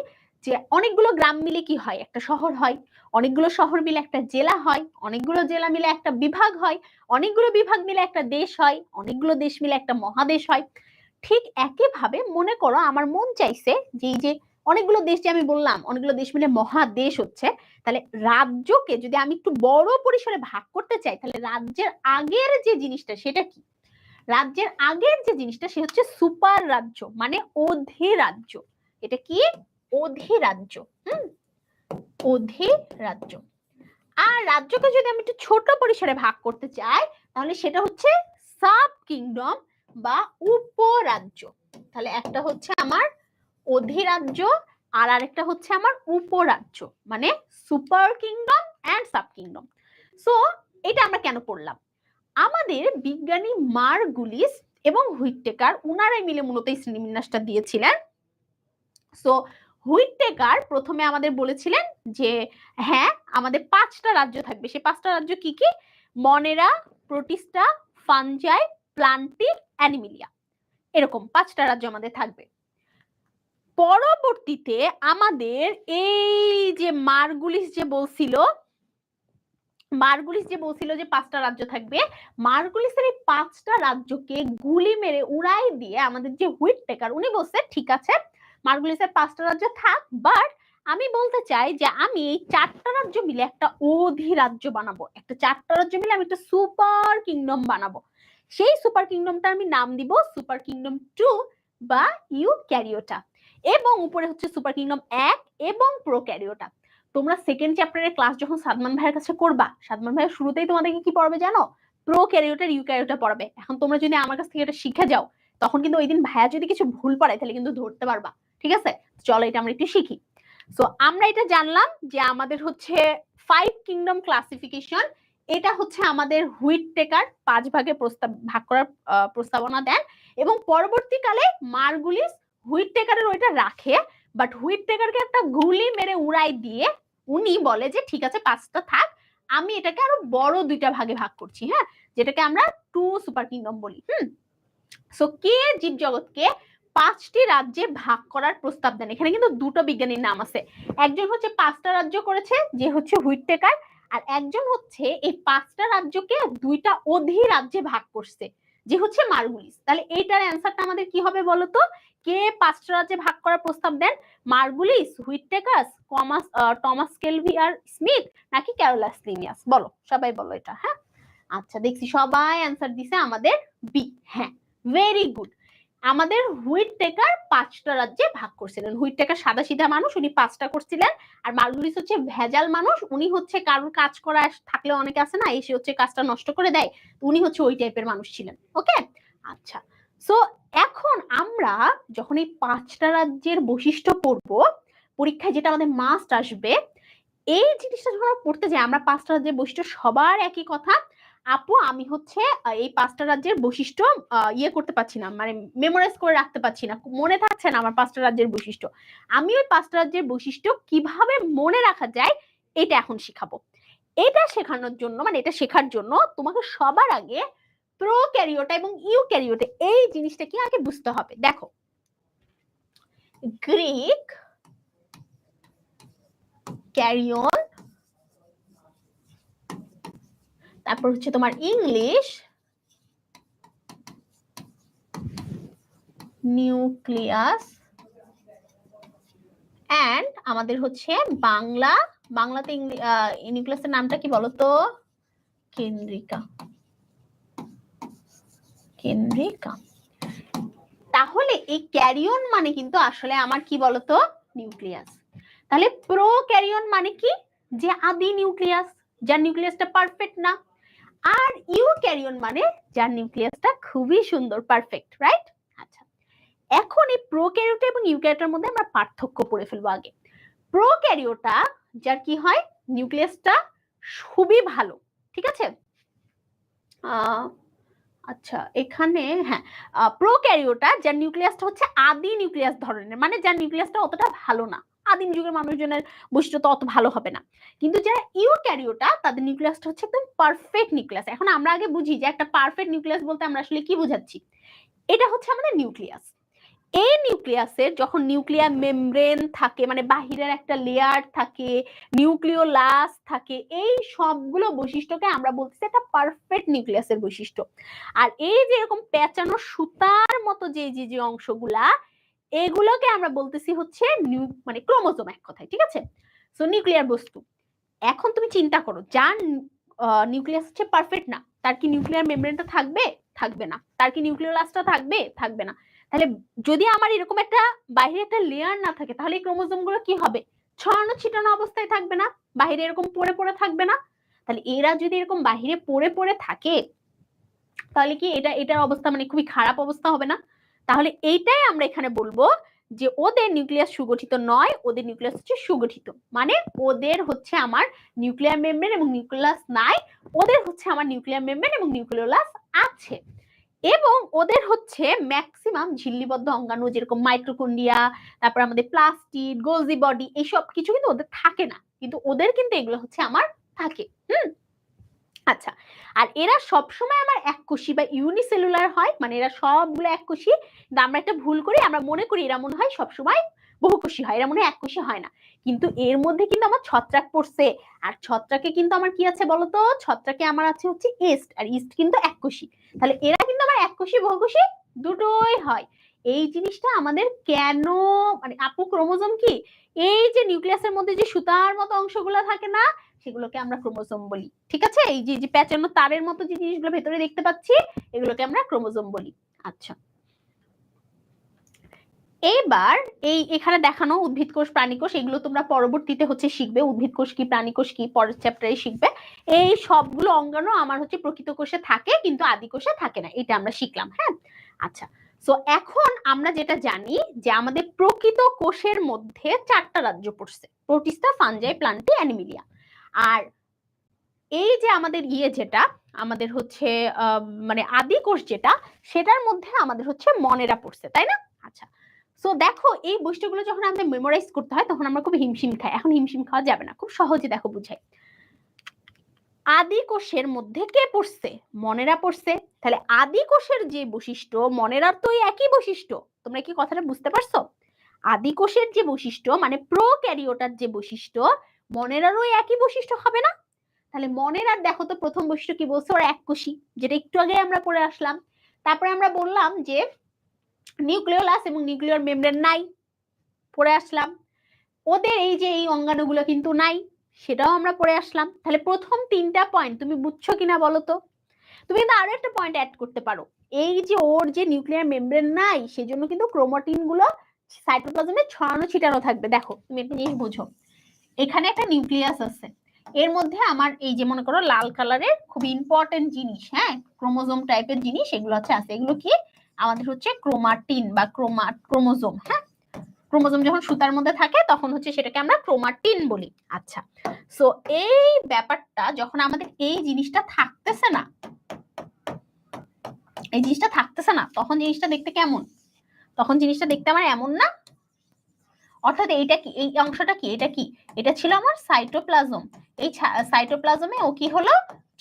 যে অনেকগুলো গ্রাম মিলে কি হয়? একটা শহর হয়। অনেকগুলো শহর মিলে একটা জেলা হয়। অনেকগুলো জেলা মিলে একটা বিভাগ হয়। অনেকগুলো বিভাগ মিলে একটা দেশ হয়। অনেকগুলো দেশ মিলে একটা মহাদেশ হয়। ঠিক একইভাবে মনে করো আমার মন চাইছে যে এই যে অনেকগুলো দেশ, যে আমি বললাম অনেকগুলো দেশ মিলে মহাদেশ হচ্ছে, তাহলে রাজ্যকে যদি আমি একটু বড় পরিসরে ভাগ করতে চাই, তাহলে রাজ্যের আগের যে জিনিসটা সেটা কি? রাজ্যের আগের যে জিনিসটা সে হচ্ছে সুপার রাজ্য, মানে অধিরাজ্য। এটা কি? অধিরাজ্য। অধিরাজ্য। আর রাজ্যকে যদি আমি একটু ছোট পরিসরে ভাগ করতে চাই তাহলে সেটা হচ্ছে সাব কিংডম বা উপরাজ্য। তাহলে একটা হচ্ছে আমার অধিরাজ্য আর আরেকটা হচ্ছে আমার উপরাজ্য, মানে super kingdom and sub kingdom. So এটা আমরা কেন পড়লাম? আমাদের বিজ্ঞানী মার্গুলিস এবং হুইটেকার উনারাই মিলে মূলত এই শ্রেণীবিন্যাসটা দিয়েছিলেন। সো হুইটেকার প্রথমে আমাদের বলেছিলেন যে হ্যাঁ আমাদের 5টা রাজ্য থাকবে। সেই 5টা রাজ্য কি কি? মনেরা, প্রোটিস্টা, ফানজাই, প্লান্টি, অ্যানিমিলিয়া, এরকম 5টা রাজ্য আমাদের থাকবে। পরবর্তীতে আমাদের এই যে মার্গুলিস যে বলছিল যে 5টা রাজ্য থাকবে, মার্গুলিসের এই 5টা রাজ্যকে গুলি মেরে উড়াই দিয়ে আমাদের যে হুইটেকার উনি বলছে ঠিক আছে মার্গুলিসের 5টা রাজ্য থাক, বাট আমি বলতে চাই যে আমি এই 4টা রাজ্য মিলে একটা অধিরাজ্য বানাবো, একটা 4টা রাজ্য মিলে আমি একটা সুপার কিংডম বানাবো। সেই সুপার কিংডমটা আমি নাম দিব সুপার কিংডম 2 বা ইউক্যারিওটা, এবং উপরে হচ্ছে সুপার কিংডম 1 এবং প্রোক্যারিওটা। তোমরা সেকেন্ড চ্যাপ্টারের ক্লাস যখন সাদমান ভাইয়ের কাছে করবা, সাদমান ভাইয়ের শুরুতেই তোমাদেরকে কি পড়াবে জানো? প্রোক্যারিওটা ইউক্যারিওটা পড়াবে। এখন তোমরা যদি আমার কাছ থেকে এটা শিখে যাও তখন কিন্তু ওই দিন ভাইয়া যদি কিছু ভুল পড়ায় তাহলে কিন্তু ধরতে পারবা, ঠিক আছে? চলো এটা আমরা একটু শিখি। সো আমরা এটা জানলাম যে আমাদের হচ্ছে 5 কিংডম ক্লাসিফিকেশন। এটা হচ্ছে আমাদের হুইটেকার 5 ভাগে ভাগ করার প্রস্তাবনা দেন, এবং পরবর্তীকালে মার্গুলিস হুইটেকারের ওইটা রাখে, বাট হুইটেকারকে একটা গুলি মেরে উড়াই দিয়ে উনি বলে যে ঠিক আছে 5টা থাক, আমি এটাকে আরো বড় 2টা ভাগে ভাগ করছি, হ্যাঁ, যেটাকে আমরা 2 সুপার কিংডম বলি। সো কে জীব জগৎকে 5টি রাজ্যে ভাগ করার প্রস্তাব দেন? এখানে কিন্তু 2টো বিজ্ঞানীর নাম আছে। একজন হচ্ছে 5টা রাজ্য করেছে যে হচ্ছে হুইটেকার, আর একজন হচ্ছে এই 5টা রাজ্যকে 2টা অধিরাজ্যে ভাগ করছে যে হচ্ছে মার্গুলিস। তাহলে এইটার অ্যান্সারটা আমাদের কি হবে বলতো? কে 5টা রাজ্যে ভাগ করার প্রস্তাব দেন? মার্গুলিস, হুইটেকার, টমাস কেলভিয়ার স্মিথ নাকি ক্যারোলাস লিনিয়াস? বলো, সবাই বলো এটা। হ্যাঁ, আচ্ছা, দেখছি সবাই অ্যান্সার দিছে আমাদের বি। হ্যাঁ, ভেরি গুড। আমাদের হুইটেকার 5টা রাজ্যে ভাগ করছিলেন। হুইটেকার সাদা সিধা মানুষ, উনি 5টা করছিলেন। আর মার্গুলিস হচ্ছে ভেজাল মানুষ, উনি হচ্ছে কারোর কাজ করা থাকলে অনেকে আছে না এসে হচ্ছে কাজটা নষ্ট করে দেয়, উনি হচ্ছে ওই টাইপের মানুষ ছিলেন। ওকে, আচ্ছা। সো এখন আমরা যখন এই 5টা রাজ্যের বৈশিষ্ট্য পড়বো, পরীক্ষায় যেটা আমাদের মাস্ট আসবে, এই জিনিসটা যখন আমরা পড়তে যাই, আমরা 5টা রাজ্যের বৈশিষ্ট্য সবার একই কথা, আপু আমি হচ্ছে এই 5টা রাজ্যের বৈশিষ্ট্য করতে পারছি না, মানে মেমোরাইজ করে রাখতে পারছি না, মনে থাকছে না আমার 5টা রাজ্যের বৈশিষ্ট্য। আমি ওই 5টা রাজ্যের বৈশিষ্ট্য কিভাবে মনে রাখা যায় এটা এখন শিখাবো। এটা শেখানোর জন্য, মানে এটা শেখার জন্য তোমাকে সবার আগে প্রোক্যারিওটা এবং ইউক্যারিওটা এই জিনিসটা কি আগে বুঝতে হবে। দেখো, গ্রিক ক্যারিয়ন, তারপর হচ্ছে তোমার ইংলিশ, নিউক্লিয়াস, এন্ড আমাদের হচ্ছে বাংলা, বাংলাতে নিউক্লিয়াসের নামটা কি বলতো? কেন্দ্রিকা। কেন্দ্রিকা। তাহলে এই ক্যারিয়ন মানে কিন্তু আসলে আমার কি বলতো? নিউক্লিয়াস। তাহলে প্রোক্যারিয়ন মানে কি? যে আদি নিউক্লিয়াস, যার নিউক্লিয়াসটা পারফেক্ট না। আর ইউক্যারিয়ন মানে যার নিউক্লিয়াসটা খুবই সুন্দর, পারফেক্ট, রাইট? আচ্ছা, এখন এই প্রোক্যারিওটা এবং ইউক্যারিওটার মধ্যে আমরা পার্থক্য পড়ে ফেলবো আগে। প্রোক্যারিওটা যার কি হয়? নিউক্লিয়াসটা খুবই ভালো, ঠিক আছে? আচ্ছা, এখানে হ্যাঁ, প্রোক্যারিওটা যার নিউক্লিয়াসটা হচ্ছে আদি নিউক্লিয়াস ধরনের, মানে যার নিউক্লিয়াসটা অতটা ভালো না, আদিম যুগের মানুষজনের বৈশিষ্ট্য অত ভালো হবে না। কিন্তু যারা ইউক্যারিওটা তাদের নিউক্লিয়াসটা হচ্ছে একদম পারফেক্ট নিউক্লিয়াস। এখন আমরা আগে বুঝি যে একটা পারফেক্ট নিউক্লিয়াস বলতে আমরা আসলে কি বুঝাচ্ছি। এটা হচ্ছে আমাদের নিউক্লিয়াস। এই নিউক্লিয়াসের যখন নিউক্লিয়ার মেমব্রেন থাকে, মানে বাহিরের একটা লেয়ার থাকে, নিউক্লিওলাস থাকে, এই সবগুলো বৈশিষ্ট্যকে আমরা বলতেছি একটা পারফেক্ট নিউক্লিয়াসের বৈশিষ্ট্য। আর এই যে এরকম পেঁচানো সুতার মতো যে যে যে অংশগুলা, এগুলোকে আমরা বলতেছি হচ্ছে মানে ক্রোমোজোম, এক কথায়, ঠিক আছে? সো নিউক্লিয়ার বস্তু। এখন তুমি চিন্তা করো, যার নিউক্লিয়াস হচ্ছে পারফেক্ট না, তার কি নিউক্লিয়ার মেমব্রেনটা থাকবে? থাকবে না। তার কি নিউক্লিওলাসটা থাকবে? থাকবে না। তাহলে যদি আমার এরকম একটা বাইরে একটা লেয়ার না থাকে, তাহলে এই ক্রোমোজোম গুলো কি হবে? ছড়ানো ছিটানো অবস্থায় থাকবে না, বাইরে এরকম পড়ে পড়ে থাকবে না। তাহলে এরা যদি এরকম বাইরে পড়ে পড়ে থাকে, তাহলে কি এটার অবস্থা মানে খুবই খারাপ অবস্থা হবে না? তাহলে এইটাই আমরা এখানে বলবো যে ওদের নিউক্লিয়াস সুগঠিত নয়, ওদের নিউক্লিয়াস হচ্ছে সুগঠিত। মানে ওদের হচ্ছে আমার নিউক্লিয়ার মেমব্রেন এবং নিউক্লিয়াস নাই, ওদের হচ্ছে আমার নিউক্লিয়ার মেমব্রেন এবং নিউক্লিওলাস আছে। এবং ওদের হচ্ছে ম্যাক্সিমাম ঝিল্লিবদ্ধ অঙ্গাণু, যেরকম মাইটোকন্ড্রিয়া, তারপর আমাদের প্লাস্টিড, গোলজি বডি, এইসব কিছু কিন্তু ওদের থাকে না, কিন্তু ওদের কিন্তু এগুলো হচ্ছে আমার থাকে। আচ্ছা, আর এরা সবসময় আমার এককোষী বা ইউনিসেলুলার হয়, মানে এরা সবগুলো এককোষী। কিন্তু আমরা একটা ভুল করি, আমরা মনে করি এরা মনে হয় সবসময় বহুকোষী হয়, এরা মনে হয় এককোষী হয় না। কিন্তু এর মধ্যে কিন্তু আমার ছত্রাক পড়ছে, আর ছত্রাকে কিন্তু আমার কি আছে বলতো? ছত্রাকে আমার আছে হচ্ছে ইস্ট, আর ইস্ট কিন্তু এককোষী। তাহলে এরা কিন্তু আমার এককোষী বহুকোষী দুটোই হয়। এই জিনিসটা আমাদের কেন, মানে আপু ক্রোমোজোম কি? এই যে নিউক্লিয়াসের মধ্যে যে সুতার মতো অংশগুলো থাকে না, সেগুলোকে আমরা ক্রোমোজোম বলি, ঠিক আছে? এই যে প্যাঁচানো তারের মতো যে জিনিসগুলো ভেতরে দেখতে পাচ্ছি, এগুলোকে আমরা ক্রোমোজোম বলি। আচ্ছা, এবার এখানে দেখানো উদ্ভিদ কোষ, প্রাণী কোষ, এগুলো তোমরা পরবর্তীতে হচ্ছে শিখবে। উদ্ভিদ কোষ কি, প্রাণী কোষ কি, পরের চ্যাপ্টারে শিখবে। এই সবগুলো অঙ্গাণু আমার হচ্ছে প্রকৃত কোষে থাকে, কিন্তু আদি কোষে থাকে না, এটা আমরা শিখলাম। হ্যাঁ, আচ্ছা, সো এখন আমরা যেটা জানি যে আমাদের প্রকৃত কোষের মধ্যে 4টা রাজ্য পড়ছে: প্রোটিস্টা, ফাঞ্জাই, প্লান্টি, অ্যানিমিলিয়া। আর এই যে আমাদের যেটা আমাদের হচ্ছে মানে আদি কোষ যেটা, সেটার মধ্যে আমাদের হচ্ছে মনেরা পড়ছে, তাই না? আচ্ছা, সো দেখো, এই বৈশিষ্ট্যগুলো যখন আমাদের মেমোরাইজ করতে হয় তখন আমরা খুব হিমশিম খাই। এখন হিমশিম খাওয়া যাবে না, খুব সহজে দেখো বুঝাই। আদি কোষের মধ্যে কে পড়ছে? মনেরা পড়ছে। তাহলে আদি কোষের যে বৈশিষ্ট্য, মনেরার তো একই বৈশিষ্ট্য। তোমরা কি কথাটা বুঝতে পারছো? আদি কোষের যে বৈশিষ্ট্য, মানে প্রোক্যারিওটার যে বৈশিষ্ট্য, মনেরারও একই বৈশিষ্ট্য হবে না? তাহলে মনেরার দেখো তো প্রথম বৈশিষ্ট্য কি বলছে? ওরা এককোষী, যেটা একটু আগে আমরা পড়ে আসলাম। তারপরে আমরা বললাম যে নিউক্লিওলাস এবং নিউক্লিয়ার মেমব্রেন নাই, পড়ে আসলাম। ওদের এই যে এই অঙ্গাণুগুলো কিন্তু নাই, সেটাও আমরা পড়ে আসলাম। তাহলে প্রথম 3টা পয়েন্ট তুমি বুঝছো কিনা বলো তো? তুমি কিন্তু আরো একটা পয়েন্ট অ্যাড করতে পারো। এই যে ওর যে নিউক্লিয়ার মেমব্রেন নাই, সেজন্য কিন্তু ক্রোমাটিন গুলো সাইটোপ্লাজমে ছড়ানো ছিটানো থাকবে। দেখো, তুমি একটা জিনিস বুঝো, এখানে একটা নিউক্লিয়াস আছে, এর মধ্যে আমার এই যে মনে করো লাল কালারের খুব ইম্পর্টেন্ট জিনিস, হ্যাঁ, ক্রোমোজোম টাইপের জিনিস, এগুলো আছে। এগুলো কি? আমাদের হচ্ছে ক্রোমাটিন বা ক্রোমোজোম। হ্যাঁ, ক্রোমোজোম যখন সুতার মধ্যে থাকে তখন হচ্ছে সেটাকে আমরা ক্রোমাটিন বলি। আচ্ছা, সো এই ব্যাপারটা যখন আমাদের এই জিনিসটা থাকতেছে না, তখন জিনিসটা দেখতে কেমন? তখন জিনিসটা দেখতে আমার এমন না? অর্থাৎ এইটা কি, এই অংশটা কি, এটা কি? এটা ছিল আমার সাইটোপ্লাজম। এই সাইটোপ্লাজমে ও কি হলো?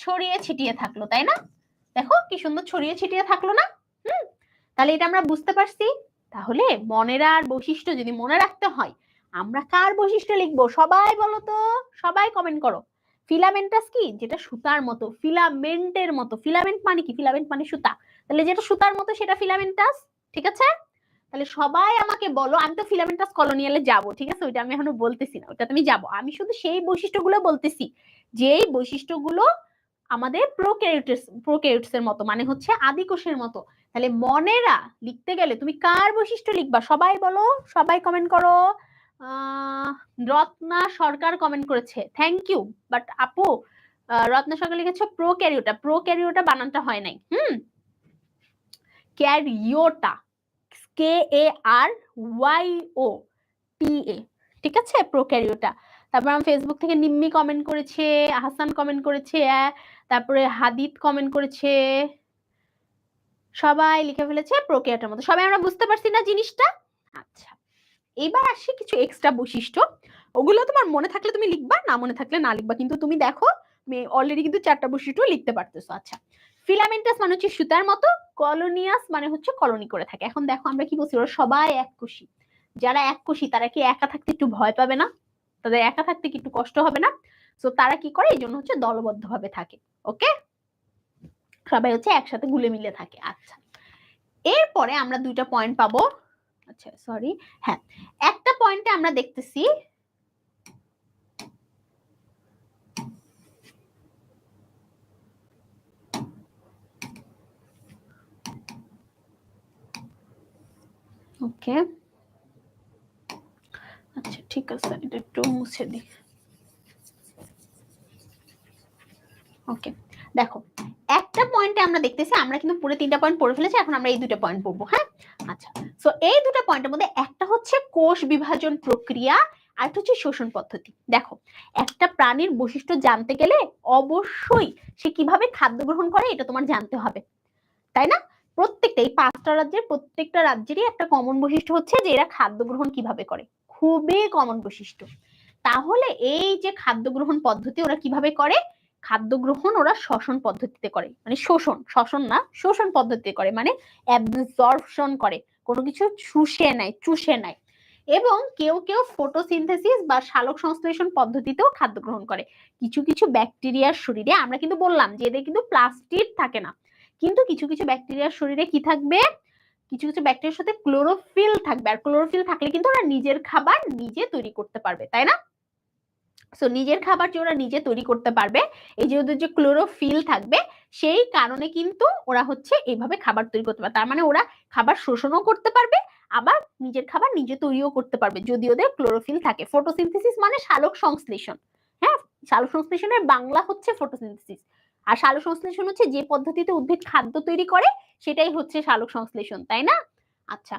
ছড়িয়ে ছিটিয়ে থাকলো, তাই না? দেখো কি সুন্দর ছড়িয়ে ছিটিয়ে থাকলো না? তাহলে এটা আমরা বুঝতে পারছি। তাহলে মনেরার বৈশিষ্ট্য যদি মনে রাখতে হয়, আমরা কার বৈশিষ্ট্য লিখবো? সবাই বলো তো, সবাই কমেন্ট করো। ফিলামেন্টাস কি? যেটা সুতার মতো, ফিলামেন্টের মতো। ফিলামেন্ট মানে কি? ফিলামেন্ট মানে সুতা। তাহলে যেটা সুতার মতো সেটা ফিলামেন্টাস, ঠিক আছে? তাহলে সবাই আমাকে বলো, আমি তো ফিলামেন্টাস কলোনিয়ালে যাব, ঠিক আছে? ওইটা আমি এখনো বলতেছি না, ওইটা তুমি যাবো। আমি শুধু সেই বৈশিষ্ট্যগুলো বলতেছি, যেই বৈশিষ্ট্যগুলো আমাদের প্রোক্যারিওটস এর মতো, মানে হচ্ছে আদিকোষের মতো। তাহলে মনেরা লিখতে গেলে তুমি কার বৈশিষ্ট্য লিখবা? সবাই বলো, সবাই কমেন্ট করো। রত্না সরকার কমেন্ট করেছে, থ্যাংক ইউ। বাট আপু, রত্না সরকার লিখেছে প্রোক্যারিওটা, প্রোক্যারিওটা বানানটা হয় নাই। ক্যারিওটা, KARYOTA, ঠিক আছে? প্রোক্যারিওটা। তারপর আমি ফেসবুক থেকে নিম্মি কমেন্ট করেছে, হাসান কমেন্ট করেছে, তারপরে হাদিদ কমেন্ট করেছে, সবাই লিখে ফেলেছে প্রোক্যারিওটার মতো। সবাই আমরা বুঝতে পারছি না জিনিসটা? আচ্ছা, এবার আসি কিছু এক্সট্রা বৈশিষ্ট্য। ওগুলো তোমার মনে থাকলে তুমি লিখবা, না মনে থাকলে না লিখবা, কিন্তু তুমি দেখো অলরেডি কিন্তু 4টা বৈশিষ্ট্য লিখতে পারতেছো। আচ্ছা, ফিলামেন্টাস মানে হচ্ছে সুতার মতো, কলোনিয়াস মানে হচ্ছে কলোনি করে থাকে। এখন দেখো আমরা কি বলছি, ওরা সবাই এককোষী। যারা এককোষী তারা কি একা থাকতে একটু ভয় পাবে না? তাদের একা থাকতে কি একটু কষ্ট হবে না? তো তারা কি করে, এই জন্য হচ্ছে দলবদ্ধ ভাবে থাকে। ওকে, সবাই হচ্ছে একসাথে গুলে মিলে থাকে। আচ্ছা, এরপরে আমরা 2টা পয়েন্ট পাবো। আচ্ছা সরি, হ্যাঁ, একটা পয়েন্টে আমরা দেখতেছি ওকে, আচ্ছা ঠিক আছে, এটা একটু মুছে দিই। ওকে, দেখো একটা পয়েন্টে আমরা দেখতেছি, আমরা কিন্তু পুরো 3টা পয়েন্ট পড়ে ফেলেছি, এখন আমরা এই 2টা পয়েন্ট পড়বো। হ্যাঁ, আচ্ছা, সো এই 2টা পয়েন্টের মধ্যে একটা হচ্ছে কোষ বিভাজন প্রক্রিয়া, আর একটা হচ্ছে শোষণ পদ্ধতি। দেখো, একটা প্রাণীর বৈশিষ্ট্য জানতে গেলে অবশ্যই সে কিভাবে খাদ্য গ্রহণ করে এটা তোমার জানতে হবে, তাই না? প্রত্যেকটা এই 5টা রাজ্যের প্রত্যেকটা রাজ্যেরই একটা কমন বৈশিষ্ট্য হচ্ছে যে এরা খাদ্য গ্রহণ কিভাবে করে, খুবই কমন বৈশিষ্ট্য। তাহলে এই যে খাদ্য গ্রহণ পদ্ধতি ওরা কিভাবে করে, খাদ্য গ্রহণ ওরা শ্বসন পদ্ধতিতে করে, মানে শ্বসন না, শোষণ পদ্ধতিতে করে, মানে অ্যাবজর্পশন করে, কোনো কিছু চুষে নেয়। এবং কেউ কেউ ফটোসিনথেসিস বা সালোক সংশ্লেষণ পদ্ধতিতেও খাদ্য গ্রহণ করে। কিছু কিছু ব্যাকটেরিয়ার শরীরে, আমরা কিন্তু বললাম যে এদের কিন্তু প্লাস্টিড থাকে না, কিন্তু কিছু কিছু ব্যাকটেরিয়ার শরীরে কি থাকবে, কিছু কিছু ব্যাকটেরিয়ার সাথে ক্লোরোফিল থাকবে, আর ক্লোরোফিল থাকলে কিন্তু ওরা নিজের খাবার নিজে তৈরি করতে পারবে, তাই না? সো নিজের খাবার যে ওরা নিজে তৈরি করতে পারবে, এই যে ওদের যে ক্লোরোফিল থাকবে, সেই কারণে কিন্তু ওরা হচ্ছে এইভাবে খাবার তৈরি করতে পারবে। তার মানে ওরা খাবার শোষণও করতে পারবে, আবার নিজের খাবার নিজে তৈরিও করতে পারবে যদি ওদের ক্লোরোফিল থাকে। ফটোসিনথেসিস মানে সালোক সংশ্লেষণ। হ্যাঁ, সালোক সংশ্লেষণের বাংলা হচ্ছে ফটোসিনথেসিস। আর সালোক সংশ্লেষণ হচ্ছে যে পদ্ধতিতে উদ্ভিদ খাদ্য তৈরি করে, সেটাই হচ্ছে সালোক সংশ্লেষণ, তাই না? আচ্ছা,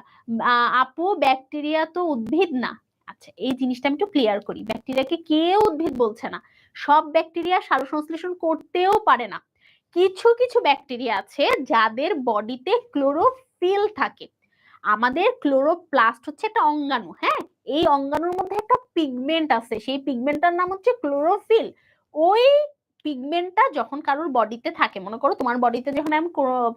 আপু ব্যাকটেরিয়া তো উদ্ভিদ না। আচ্ছা, এই জিনিসটা আমি একটু ক্লিয়ার করি। ব্যাকটেরিয়াকে কেউ উদ্ভিদ বলছে না, সব ব্যাকটেরিয়া সালোক সংশ্লেষণ করতেও পারে না। কিছু কিছু ব্যাকটেরিয়া আছে যাদের বডিতে ক্লোরোফিল থাকে। আমাদের ক্লোরোপ্লাস্ট হচ্ছে একটা অঙ্গাণু, হ্যাঁ, এই অঙ্গাণুর মধ্যে একটা পিগমেন্ট আছে, সেই পিগমেন্টটার নাম হচ্ছে ক্লোরোফিল। ওই পিগমেন্টটা যখন কারোর বডিতে থাকে, মনে করো তোমার বডিতে যখন আমি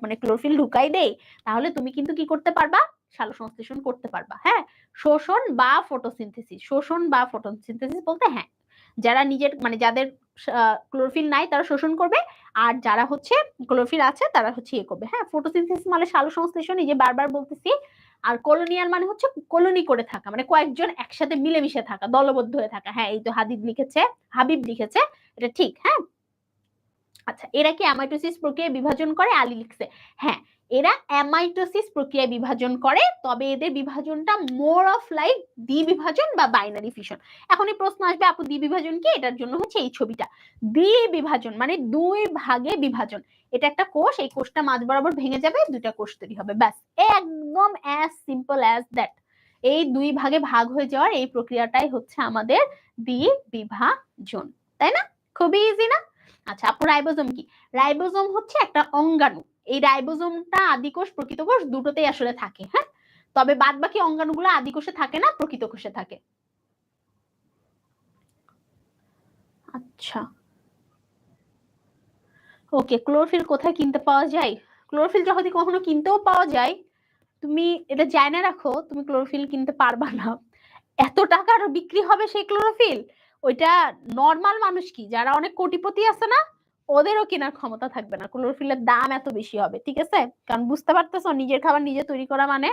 মানে ক্লোরোফিল ঢুকাই দেই, তাহলে তুমি কিন্তু কি করতে পারবা, সালোক সংশ্লেষণ করতে পারবা। হ্যাঁ, শোষণ বা ফটোসিনথেসিস বলতে, হ্যাঁ, যারা নিজের মানে যাদের ক্লোরোফিল নাই তারা শোষণ করবে, আর যারা হচ্ছে ক্লোরোফিল আছে তারা হচ্ছে ইয়ে করবে। হ্যাঁ, ফটোসিনথেসিস মানে সালোক সংশ্লেষণ, এই যে বারবার বলতেছি। আর কলোনিয়াল মানে হচ্ছে কলোনি করে থাকা, মানে কয়েকজন একসাথে মিলেমিশে থাকা, দলবদ্ধ হয়ে থাকা। হ্যাঁ, এই তো হাবিব লিখেছে, এটা ঠিক। হ্যাঁ, আচ্ছা, এরা কি অ্যামাইটোসিস প্রক্রিয়ায় বিভাজন করে? আলী লিখছে, হ্যাঁ, এরা অ্যামাইটোসিস প্রক্রিয়ায় বিভাজন করে, তবে এদের বিভাজনটা মোর অফ লাইক দ্বিবিভাজন বা বাইনারি ফিশন। এখন এই প্রশ্ন আসবে, আপু দ্বিবিভাজন কি? এটার জন্য হচ্ছে এই ছবিটা। দ্বিবিভাজন মানে 2 ভাগে বিভাজন। এটা একটা কোষ, এই কোষটা মাঝ বরাবর ভেঙে যাবে, 2টা কোষ তৈরি হবে, ব্যাস, একদম অ্যাজ সিম্পল অ্যাজ দ্যাট। এই 2 ভাগে ভাগ হয়ে যাওয়ার এই প্রক্রিয়াটাই হচ্ছে আমাদের দ্বিবিভাজন, তাই না? খুবই ইজি না? আচ্ছা আপু, রাইবোজোম কি? রাইবোজোম হচ্ছে একটা অঙ্গাণু। এই রাইবোজোমটা আদিকোষ প্রকৃত কোষ দুটোতেই আসলে থাকে। হ্যাঁ, তবে বাদ বাকি অঙ্গাণুগুলো আদিকোষে থাকে না, প্রকৃত কোষে থাকে। আচ্ছা, ওকে, ক্লোরোফিল কোথায় কিনতে পাওয়া যায়? ক্লোরোফিল যদি কখনো কিনতেও পাওয়া যায়, তুমি এটা জানা রাখো, তুমি ক্লোরোফিল কিনতে পারবা না। এত টাকার বিক্রি হবে সেই ক্লোরোফিল, ওইটা নর্মাল মানুষ কি যারা অনেক কোটিপতি আছে না, ওদেরও কেনার ক্ষমতা থাকবে না, ক্লোরোফিলের দাম এত বেশি হবে। ঠিক আছে, কারণ বুঝতে পারতেছো নিজের খাবার নিজে তৈরি করা মানে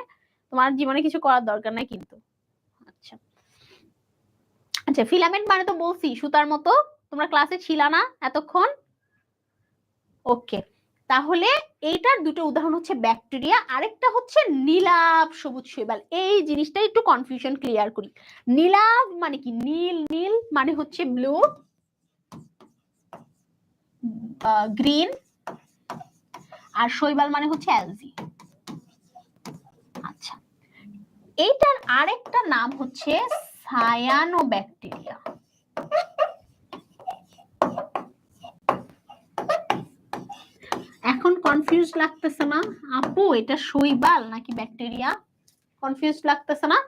তোমার জীবনে কিছু করার দরকার নাই কিন্তু। আচ্ছা আচ্ছা, ফিলামেন্ট মানে তো বলছি সুতার মতো, তোমরা ক্লাসে ছিলা না এতক্ষণ? ওকে, তাহলে এইটার দুটো উদাহরণ হচ্ছে ব্যাকটেরিয়া, আরেকটা হচ্ছে নীলাভ সবুজ শৈবাল। এই জিনিসটা একটু কনফিউশন ক্লিয়ার করি। নীলাভ মানে কি? নীল, নীল মানে হচ্ছে ব্লু, গ্রিন, আর শৈবাল মানে হচ্ছে অ্যালজি। আচ্ছা, এইটার আরেকটা নাম হচ্ছে সায়ানোব্যাকটেরিয়া। এখন কনফিউজ লাগতেছে না আপু এটা শৈবাল নাকি ব্যাকটেরিয়া? কনফিউজ লাগতেছে না?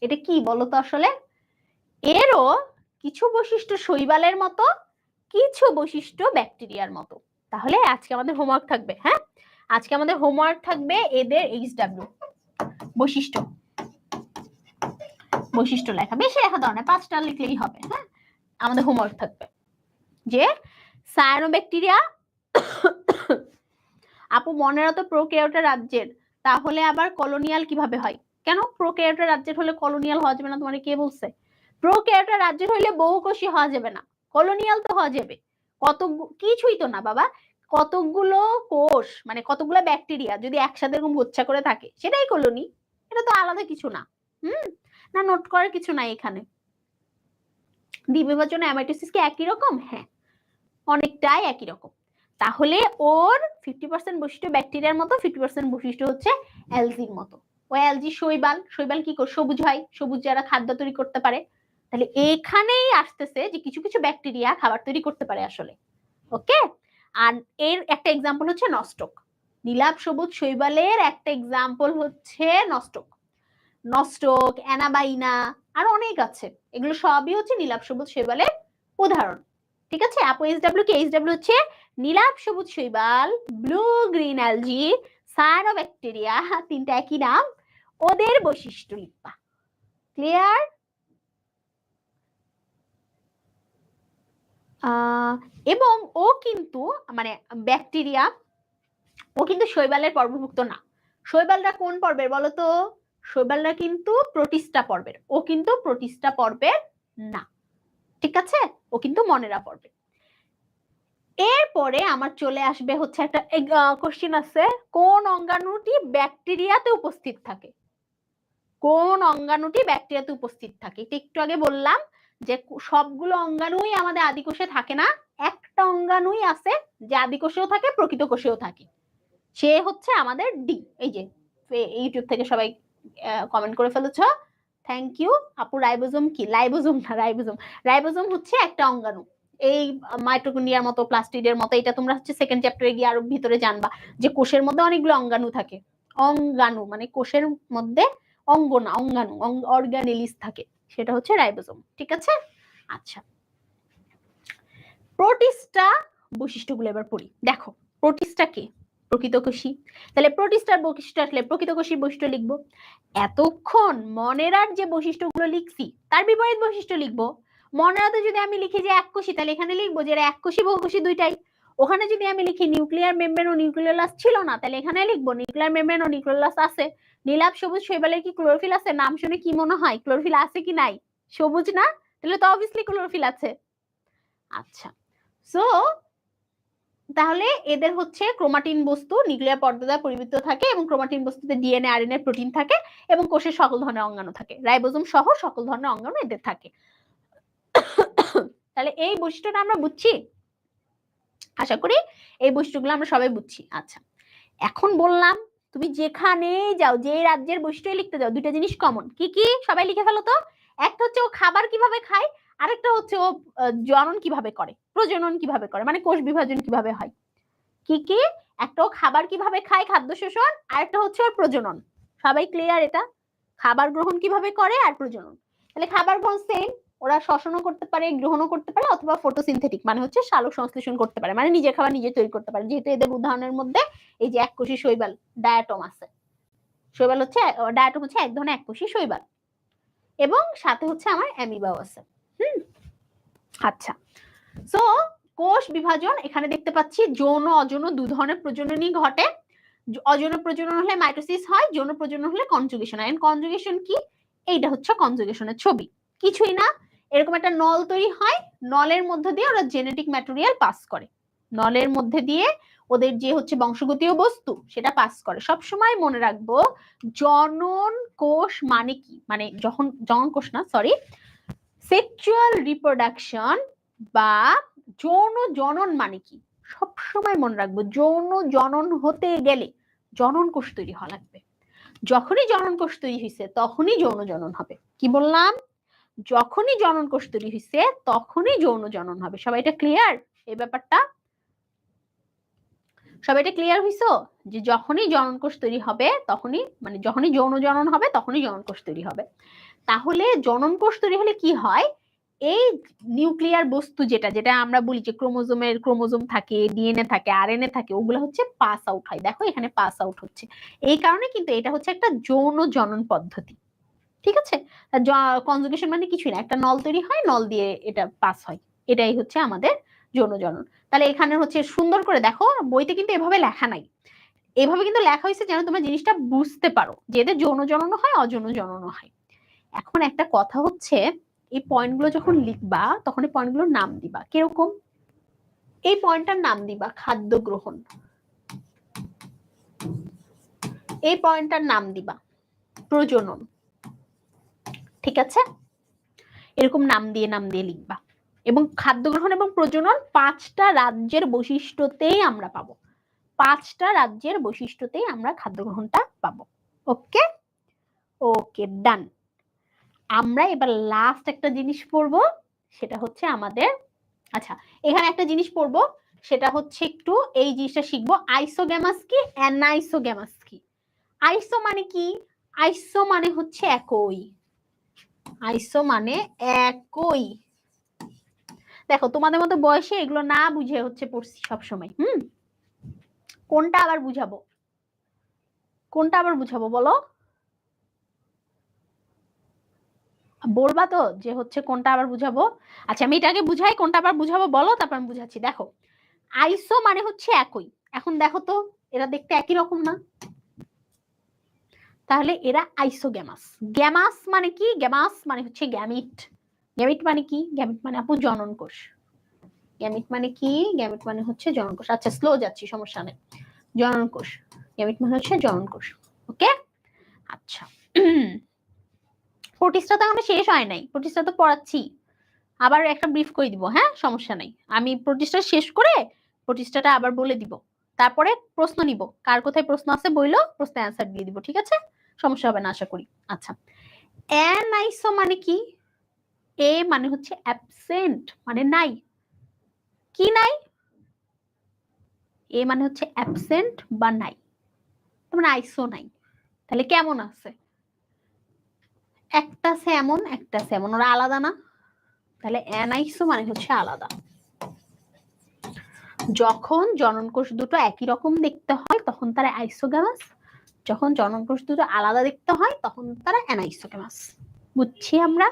এটা কি বলো তো আসলে? এরও কিছু বৈশিষ্ট্য শৈবালের মতো, কিছু বৈশিষ্ট্য ব্যাকটেরিয়ার মতো। তাহলে আজকে আমাদের হোমওয়ার্ক থাকবে, হ্যাঁ আজকে আমাদের হোমওয়ার্ক থাকবে এদের HW বৈশিষ্ট্য, বৈশিষ্ট্য লেখা, বেশি লেখা দরকার নেই, 5টা লিখলেই হবে। হ্যাঁ আমাদের হোমওয়ার্ক থাকবে যে সায়ানোব্যাকটেরিয়া আপু মনেরা তো প্রোক্যারিওটা রাজ্যের, তাহলে আবার কলোনিয়াল কিভাবে হয়? কেন প্রোক্যারিওটা রাজ্যের হলে কলোনিয়াল হওয়া যাবে না? তোমারে কে বলছে? প্রোক্যারিওটা রাজ্যের হইলে বহুকোষী হওয়া যাবে না, কলোনিয়াল তো হওয়া যাবে। কত কিছুই তো না বাবা, কতগুলো কোষ মানে কতগুলো ব্যাকটেরিয়া যদি একসাথে এরকম গোচ্ছা করে থাকে সেটাই কলোনি, এটা তো আলাদা কিছু না। না নোট করার কিছু নাই এখানে। দ্বিবিভাজন অ্যামাইটোসিস কি একই রকম? হ্যাঁ অনেকটাই একই রকম। তাহলে ওর 50% বৈশিষ্ট্য ব্যাকটেরিয়ার মতো, 50% বৈশিষ্ট্য হচ্ছে অ্যালজির মতো। ও অ্যালজি শৈবাল, শৈবাল কি করে? সবুজ হয়, সবুজ যারা খাদ্য তৈরি করতে পারে। তাহলে এখানেই আসতেছে যে কিছু কিছু ব্যাকটেরিয়া খাবার তৈরি করতে পারে আসলে। ওকে, আর এর একটা এক্সাম্পল হচ্ছে নস্টক। নীলাভ সবুজ শৈবালের একটা এক্সাম্পল হচ্ছে নস্টক, নস্টক, অ্যানাবাইনা, আর অনেক আছে। এগুলো সবই হচ্ছে নীলাভ সবুজ শৈবালের উদাহরণ। ঠিক আছে আপু, HW কি? HW হচ্ছে নীলাভ সবুজ শৈবাল, ব্লু গ্রিন অ্যালজি, সায়ানোব্যাকটেরিয়া, তিনটা একই নাম, ওদের বৈশিষ্ট্য লিখবা। ক্লিয়ার? এবং ও কিন্তু মানে ব্যাকটেরিয়া, ও কিন্তু শৈবালের পর্বভুক্ত না। শৈবালরা কোন পর্বের বলো তো? শৈবালরা কিন্তু প্রোটিস্টা পর্বের, ও কিন্তু প্রোটিস্টা পর্বের না। ঠিক আছে, ও কিন্তু মনেরা পর্বের। এরপরে আমার চলে আসবে হচ্ছে একটা কোশ্চেন আছে, কোন অঙ্গাণুটি ব্যাকটেরিয়াতে উপস্থিত থাকে? কোন অঙ্গাণুটি ব্যাকটেরিয়াতে উপস্থিত থাকে? এটা একটু আগে বললাম যে সবগুলো অঙ্গাণুই আমাদের আদিকোষে থাকে না, একটা অঙ্গাণুই আছে যে আদিকোষেও থাকে প্রকৃত কোষেও থাকে, সে হচ্ছে আমাদের ডি। এই যে ইউটিউব থেকে সবাই কমেন্ট করে ফেলেছো, থ্যাংক ইউ আপু। রাইবোজোম কি? লাইবোজোম না, রাইবোজোম। রাইবোজোম হচ্ছে একটা অঙ্গাণু, এই মাইটোকন্ড্রিয়ার মতো, প্লাস্টিডের মতো। এটা তোমরা হচ্ছে সেকেন্ড চ্যাপ্টারে গিয়ে আরো ভিতরে জানবা যে কোষের মধ্যে অনেকগুলো অঙ্গাণু থাকে। অঙ্গাণু মানে কোষের মধ্যে অঙ্গ না, অঙ্গাণু, অর্গানেলিস থাকে, সেটা হচ্ছে রাইবোজোম। ঠিক আছে, আচ্ছা প্রোটিস্টা বৈশিষ্ট্যগুলো এবার পড়ি। দেখো প্রোটিস্টা কি? প্রকৃতকোষী। তাহলে প্রোটিস্টার বৈশিষ্ট্য আসলে প্রকৃতকোষীর বৈশিষ্ট্য লিখবো। এতক্ষণ মনেরার যে বৈশিষ্ট্যগুলো লিখছি তার বিপরীত বৈশিষ্ট্য লিখবো। মনেরাতে যদি আমি লিখি যে এককোষী, তাহলে এখানে লিখবো যে এরা এককোষী বহুকোষী দুইটাই। ওখানে যদি আমি লিখি নিউক্লিয়ার মেমব্রেন ও নিউক্লিওলাস ছিল না, তাহলে এখানে লিখবো নিউক্লিয়ার মেমব্রেন ও নিউক্লিওলাস আছে। নীলাভ সবুজ শৈবালের কি ক্লোরোফিল আছে? নাম শুনে কি মনে হয় ক্লোরোফিল আছে কি নাই? সবুজ না, তাহলে তো অবভিয়াসলি ক্লোরোফিল আছে। আচ্ছা, সো তাহলে এদের হচ্ছে ক্রোমাটিন বস্তু নিউক্লিয়ার পর্দা দ্বারা পরিবৃত থাকে, এবং ক্রোমাটিন বস্তুতে ডিএনএ আরএনএ প্রোটিন থাকে, এবং কোষের সকল ধরনের অঙ্গাণু থাকে, রাইবোজোম সহ সকল ধরনের অঙ্গাণু এদের থাকে। তাহলে এই বৈশিষ্ট্যটা আমরা বুঝছি, আশা করি এই বৈশিষ্ট্যগুলো আমরা সবাই বুঝছি। আচ্ছা, এখন বললাম তুমি যেখানেই যাও, যে রাজ্যের বৈশিষ্ট্য লিখতে যাও, দুইটা জিনিস কমন। কি কি? সবাই লিখে ফেলো তো। একটা হচ্ছে ও খাবার কিভাবে খায়, আরেকটা হচ্ছে ও জনন কিভাবে করে, প্রজনন কিভাবে করে, মানে কোষ বিভাজন কিভাবে হয়। কি কি? একটা ও খাবার কিভাবে খায়, খাদ্য শোষণ, আরেকটা হচ্ছে ওর প্রজনন। সবাই ক্লিয়ার? এটা খাবার গ্রহণ কিভাবে করে আর প্রজনন। তাহলে খাবার গ্রহণ সেম, ওরা শ্বসনও করতে পারে, গ্রহণও করতে পারে, অথবা ফটোসিনথেটিক মানে হচ্ছে সালোক সংশ্লেষণ করতে পারে, মানে নিজের খাবার নিজে তৈরি করতে পারে। যেহেতু এদের উদাহরণের মধ্যে এই যে এককোষী শৈবাল ডায়াটম আছে, শৈবাল হচ্ছে ডায়াটম হচ্ছে এক ধরনের এককোষী শৈবাল, এবং সাথে হচ্ছে আমার অ্যামিবাও আছে। আচ্ছা, সো কোষ বিভাজন এখানে দেখতে পাচ্ছি যৌন অযৌন দু ধরনের প্রজননই ঘটে। অযৌন প্রজনন হলে মাইটোসিস হয়, যৌন প্রজনন হলে কনজুগেশন হয়। কনজুগেশন কি? এইটা হচ্ছে কনজুগেশনের ছবি, কিছুই না, এরকম একটা নল তৈরি হয়, নলের মধ্যে দিয়ে ওরা জেনেটিক ম্যাটেরিয়াল পাস করে, নলের মধ্যে দিয়ে ওদের যে হচ্ছে বংশগতীয় বস্তু সেটা পাস করে। সবসময় মনে রাখবো জনন কোষ মানে কি, মানে যখন জনন কোষ না সরি সেক্সুয়াল রিপ্রোডাকশন বা যৌন জনন মানে কি, সবসময় মনে রাখবো যৌন জনন হতে গেলে জনন কোষ তৈরি হওয়া লাগবে। যখনই জনন কোষ তৈরি হয়েছে তখনই যৌন জনন হবে। কি বললাম? যখনই জনন কোষ তৈরি হয়েছে তখনই যৌন জনন হবে। সবাই এটা ক্লিয়ার এই ব্যাপারটা? সবাই এটা ক্লিয়ার হইছো যে যখনই জনন কোষ তৈরি হবে তখনই, মানে যখনই যৌন জনন হবে তখনই জনন কোষ তৈরি হবে। তাহলে জনন কোষ তৈরি হলে কি হয়, এই নিউক্লিয়ার বস্তু যেটা যেটা আমরা বলি যে ক্রোমোজোম থাকে, ডিএনএ থাকে, আরএনএ থাকে, ওগুলো হচ্ছে পাস আউট হয়। দেখো এখানে পাস আউট হচ্ছে, এই কারণে কিন্তু এটা হচ্ছে একটা যৌন জনন পদ্ধতি। ঠিক আছে, কনজুগেশন মানে কিছুই না, একটা নল তৈরি হয়, নল দিয়ে এটা পাস হয়, এটাই হচ্ছে আমাদের যৌন জনন। তাহলে এখানে হচ্ছে সুন্দর করে দেখো, বইতে কিন্তু এভাবে লেখা নাই, এভাবে কিন্তু লেখা হয়েছে যেন তোমরা জিনিসটা বুঝতে পারো যে এদের যৌন জনন হয়, অযৌন জনন হয়। এখন একটা কথা হচ্ছে, এই পয়েন্টগুলো যখন লিখবা তখন এই পয়েন্টগুলোর নাম দিবা কিরকম। এই পয়েন্টটার নাম দিবা খাদ্য গ্রহণ, এই পয়েন্টটার নাম দিবা প্রজনন। ঠিক আছে, এরকম নাম দিয়ে লিখবা। এবং খাদ্য গ্রহণ এবং প্রজনন 5টা রাজ্যের বৈশিষ্ট্যতেই আমরা পাবো, 5টা রাজ্যের বৈশিষ্ট্যতেই আমরা খাদ্য গ্রহণটা পাবো। ওকে ওকে ডান। আমরা এবার লাস্ট একটা জিনিস পড়বো, সেটা হচ্ছে আমাদের, আচ্ছা এখানে একটা জিনিস পড়বো, সেটা হচ্ছে একটু এই জিনিসটা শিখবো, আইসোগ্যামাস কি, অ্যানাইসোগ্যামাস কি। আইসো মানে কি? আইসো মানে হচ্ছে একই, আইসো মানে একই। দেখো তোমাদের মতো বয়সে এগুলো না বুঝে হচ্ছে পড়ছি সবসময়। কোনটা আবার বুঝাবো, কোনটা আবার বুঝাবো বলো, বলবা তো যে হচ্ছে কোনটা আবার বুঝাবো? আচ্ছা আমি এটাকে বুঝাই, কোনটা আবার বুঝাবো বলো, তারপর আমি বুঝাচ্ছি। দেখো আইসো মানে হচ্ছে একই, এখন দেখো তো এরা দেখতে একই রকম না, তাহলে এরা আইসোগ্যামাস। গ্যামাস মানে কি? গ্যামাস মানে হচ্ছে গ্যামিট। গ্যামিট মানে কি? গ্যামিট মানে আপু জনন কোষ। গ্যামিট মানে কি? গ্যামিট মানে হচ্ছে জনন কোষ। আচ্ছা স্লো যাচ্ছি, সমস্যা নেই। জনন কোষ, গ্যামিট মানে হচ্ছে জনন কোষ। ওকে আচ্ছা, প্রতিষ্ঠা তো এখনো শেষ হয় নাই, প্রতিষ্ঠা তো পড়াচ্ছি, আবার একটা ব্রিফ করে দিব। হ্যাঁ সমস্যা নাই, আমি প্রতিষ্ঠা শেষ করে প্রতিষ্ঠাটা আবার বলে দিব, তারপরে প্রশ্ন নিব, কার কোথায় প্রশ্ন আছে বইলো, প্রশ্নের অ্যান্সার দিয়ে দিব। ঠিক আছে, সমস্যা হবে না আশা করি। আচ্ছা অ্যানাইসো মানে কি? এ মানে হচ্ছে অ্যাবসেন্ট, মানে নাই। কি নাই? এ মানে হচ্ছে অ্যাবসেন্ট বা নাই, মানে আইসো নাই। তাহলে কেমন আছে? একটা সেমন একটা সেমন, ওরা আলাদা না, তাহলে অ্যানাইসো মানে হচ্ছে আলাদা। যখন জনন কোষ দুটো একই রকম দেখতে হয় তখন তারা আইসোগ্যামাস, যখন জনন কোষ দুটো আলাদা দেখতে হয় তখন তারা অ্যানাইসোগ্যামাস। বুঝছি আমরা?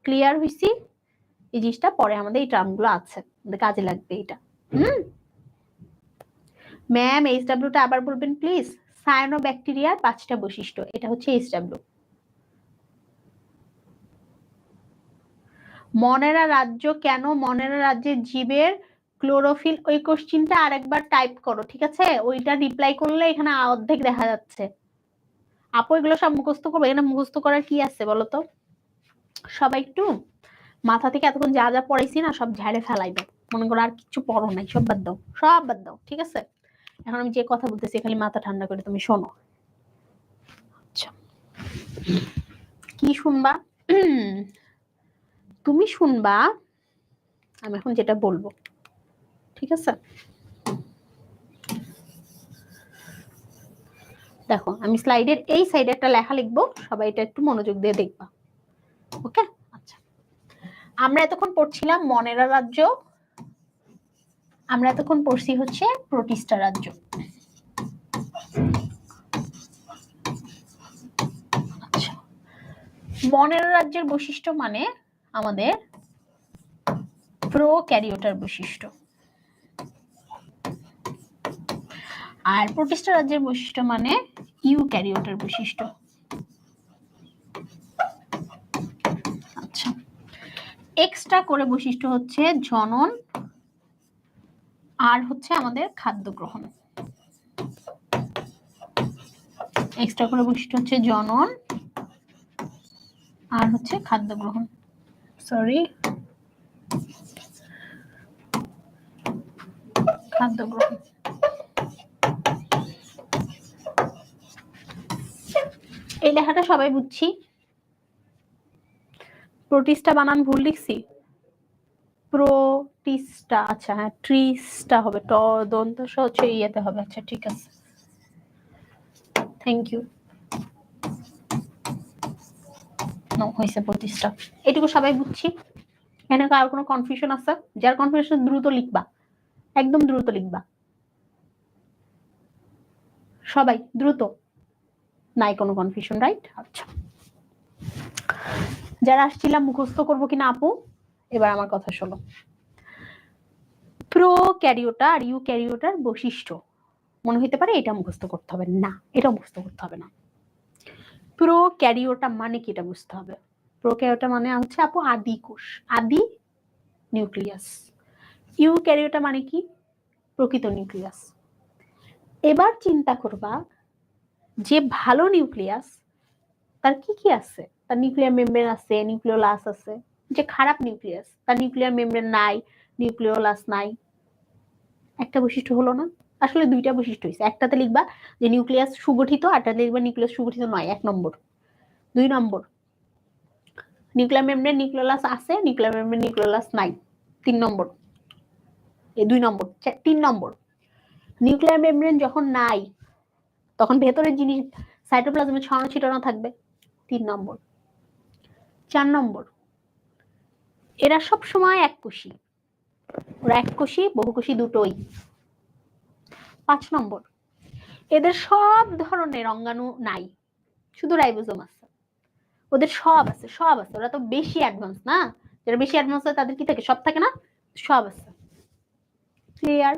ক্লিয়ার হইছি? এই জিনিসটা পরে আমাদের এই টার্মগুলো আছে, আমাদের কাজে লাগবে এটা। ম্যাম এইচডব্লিউটা আবার বলবেন প্লিজ। সায়ানোব্যাকটেরিয়ার 5টা বৈশিষ্ট্য, এটা হচ্ছে এইচডব্লিউ। মনেরা রাজ্য কেন? মনেরা রাজ্যের জীবের ক্লোরোফিল, ওই কোশ্চিনটা আরেকবার টাইপ করো, ঠিক আছে? ওইটা রিপ্লাই করলে এখানে অর্ধেক দেখা যাচ্ছে। আপু এগুলো সব মুখস্থ করবো? এখানে মুখস্থ করার কি আছে বলো তো? সবাই একটু মাথা থেকে এতক্ষণ যা যা পড়াইছি না সব ঝাড়ে ফেলাই দাও, মনে করো আর কিছু পড়ো নাই, সব বাদ দাও, সব বাদ দাও। ঠিক আছে, এখন আমি যে কথা বলতেছি খালি মাথা ঠান্ডা করে তুমি শোনো। আচ্ছা কি শুনবা? তুমি শুনবা আমি এখন যেটা বলবো, ঠিক আছে? দেখো আমি স্লাইডের এই সাইডে একটা লেখা লিখবো, সবাই এটা একটু মনোযোগ দিয়ে দেখবা। ওকে আচ্ছা, আমরা এতক্ষণ পড়ছিলাম মনেরা রাজ্য, আমরা এতক্ষণ পড়ছি হচ্ছে প্রোটিস্টা রাজ্য। আচ্ছা মনেরা রাজ্যের বৈশিষ্ট্য মানে আমাদের প্রোক্যারিওটার বৈশিষ্ট্য। আর প্রোটিস্টা রাজ্যের বৈশিষ্ট্য মানে ইউক্যারিওটার বৈশিষ্ট্য। আচ্ছা, এক্সট্রা করে বৈশিষ্ট্য হচ্ছে জনন আর হচ্ছে আমাদের খাদ্য গ্রহণ। এক্সট্রা করে বৈশিষ্ট্য হচ্ছে জনন আর হচ্ছে খাদ্য গ্রহণ। খাদ্য গ্রহণ। এই লেখাটা সবাই বুঝছি। প্রোটিস্টা বানান ভুল লিখছি, প্রোটিস্টা। আচ্ছা হ্যাঁ, ট্রিস্টা হবে, ট দন্ত হচ্ছে ইয়েতে হবে। আচ্ছা ঠিক আছে, থ্যাংক ইউ। হয়েছে প্রতিষ্ঠা, এটুকু সবাই বুঝছি। এখানে কার কোনো কনফিউশন আছে? যার কনফিউশন দ্রুত লিখবা, একদম দ্রুত লিখবা, সবাই দ্রুত। নাই কোনো কনফিউশন, রাইট? আচ্ছা, যারা আসছিলাম মুখস্থ করবো কিনা আপু, এবার আমার কথা শোনো। প্রোক্যারিওটা আর ইউক্যারিওটার বৈশিষ্ট্য মনে হইতে পারে এটা মুখস্থ করতে হবে না, এটা মুখস্থ করতে হবে না। প্রোক্যারিওটা মানে কি এটা বুঝতে হবে। প্রোক্যারিওটা মানে হচ্ছে আপু আদি কোষ, আদি নিউক্লিয়াস। ইউক্যারিওটা মানে কি? প্রকৃত নিউক্লিয়াস। এবার চিন্তা করবা যে ভালো নিউক্লিয়াস তার কি কি আছে। তার নিউক্লিয়ার মেমব্রেন আছে, নিউক্লিওলাস আছে। যে খারাপ নিউক্লিয়াস তার নিউক্লিয়ার মেমব্রেন নাই, নিউক্লিওলাস নাই। একটা বৈশিষ্ট্য হলো না? আসলে দুইটা বৈশিষ্ট্য হয়েছে। একটাতে লিখবা যে নিউক্লিয়াস সুগঠিত, আরটাতে লিখবা নিউক্লিয়াস সুগঠিত নয়, 1 নম্বর। 2 নম্বর, নিউক্লিয়ার মেমব্রেন নিউক্লিওলাস আছে, নিউক্লিয়ার মেমব্রেন নিউক্লিওলাস নাই। 3 নম্বর, এই 2 নম্বর। 3 নম্বর, নিউক্লিয়ার মেমব্রেন যখন নাই তখন ভেতরের জিনিস সাইটোপ্লাজমে ছড়ানো ছিটানো থাকবে। 3 নম্বর। 4 নম্বর, এরা সব সময় এককোষী, ওরা এককোষী বহুকোষী দুটোই। 5 নম্বর, এদের সব ধরনের অঙ্গাণু নাই, শুধু রাইবোজোম আছে। ওদের সব আছে, সব আছে। ওরা তো বেশি অ্যাডভান্স না, যারা বেশি অ্যাডভান্স হয় তাদের কি থাকে? সব থাকে না, সব আছে। ক্লিয়ার?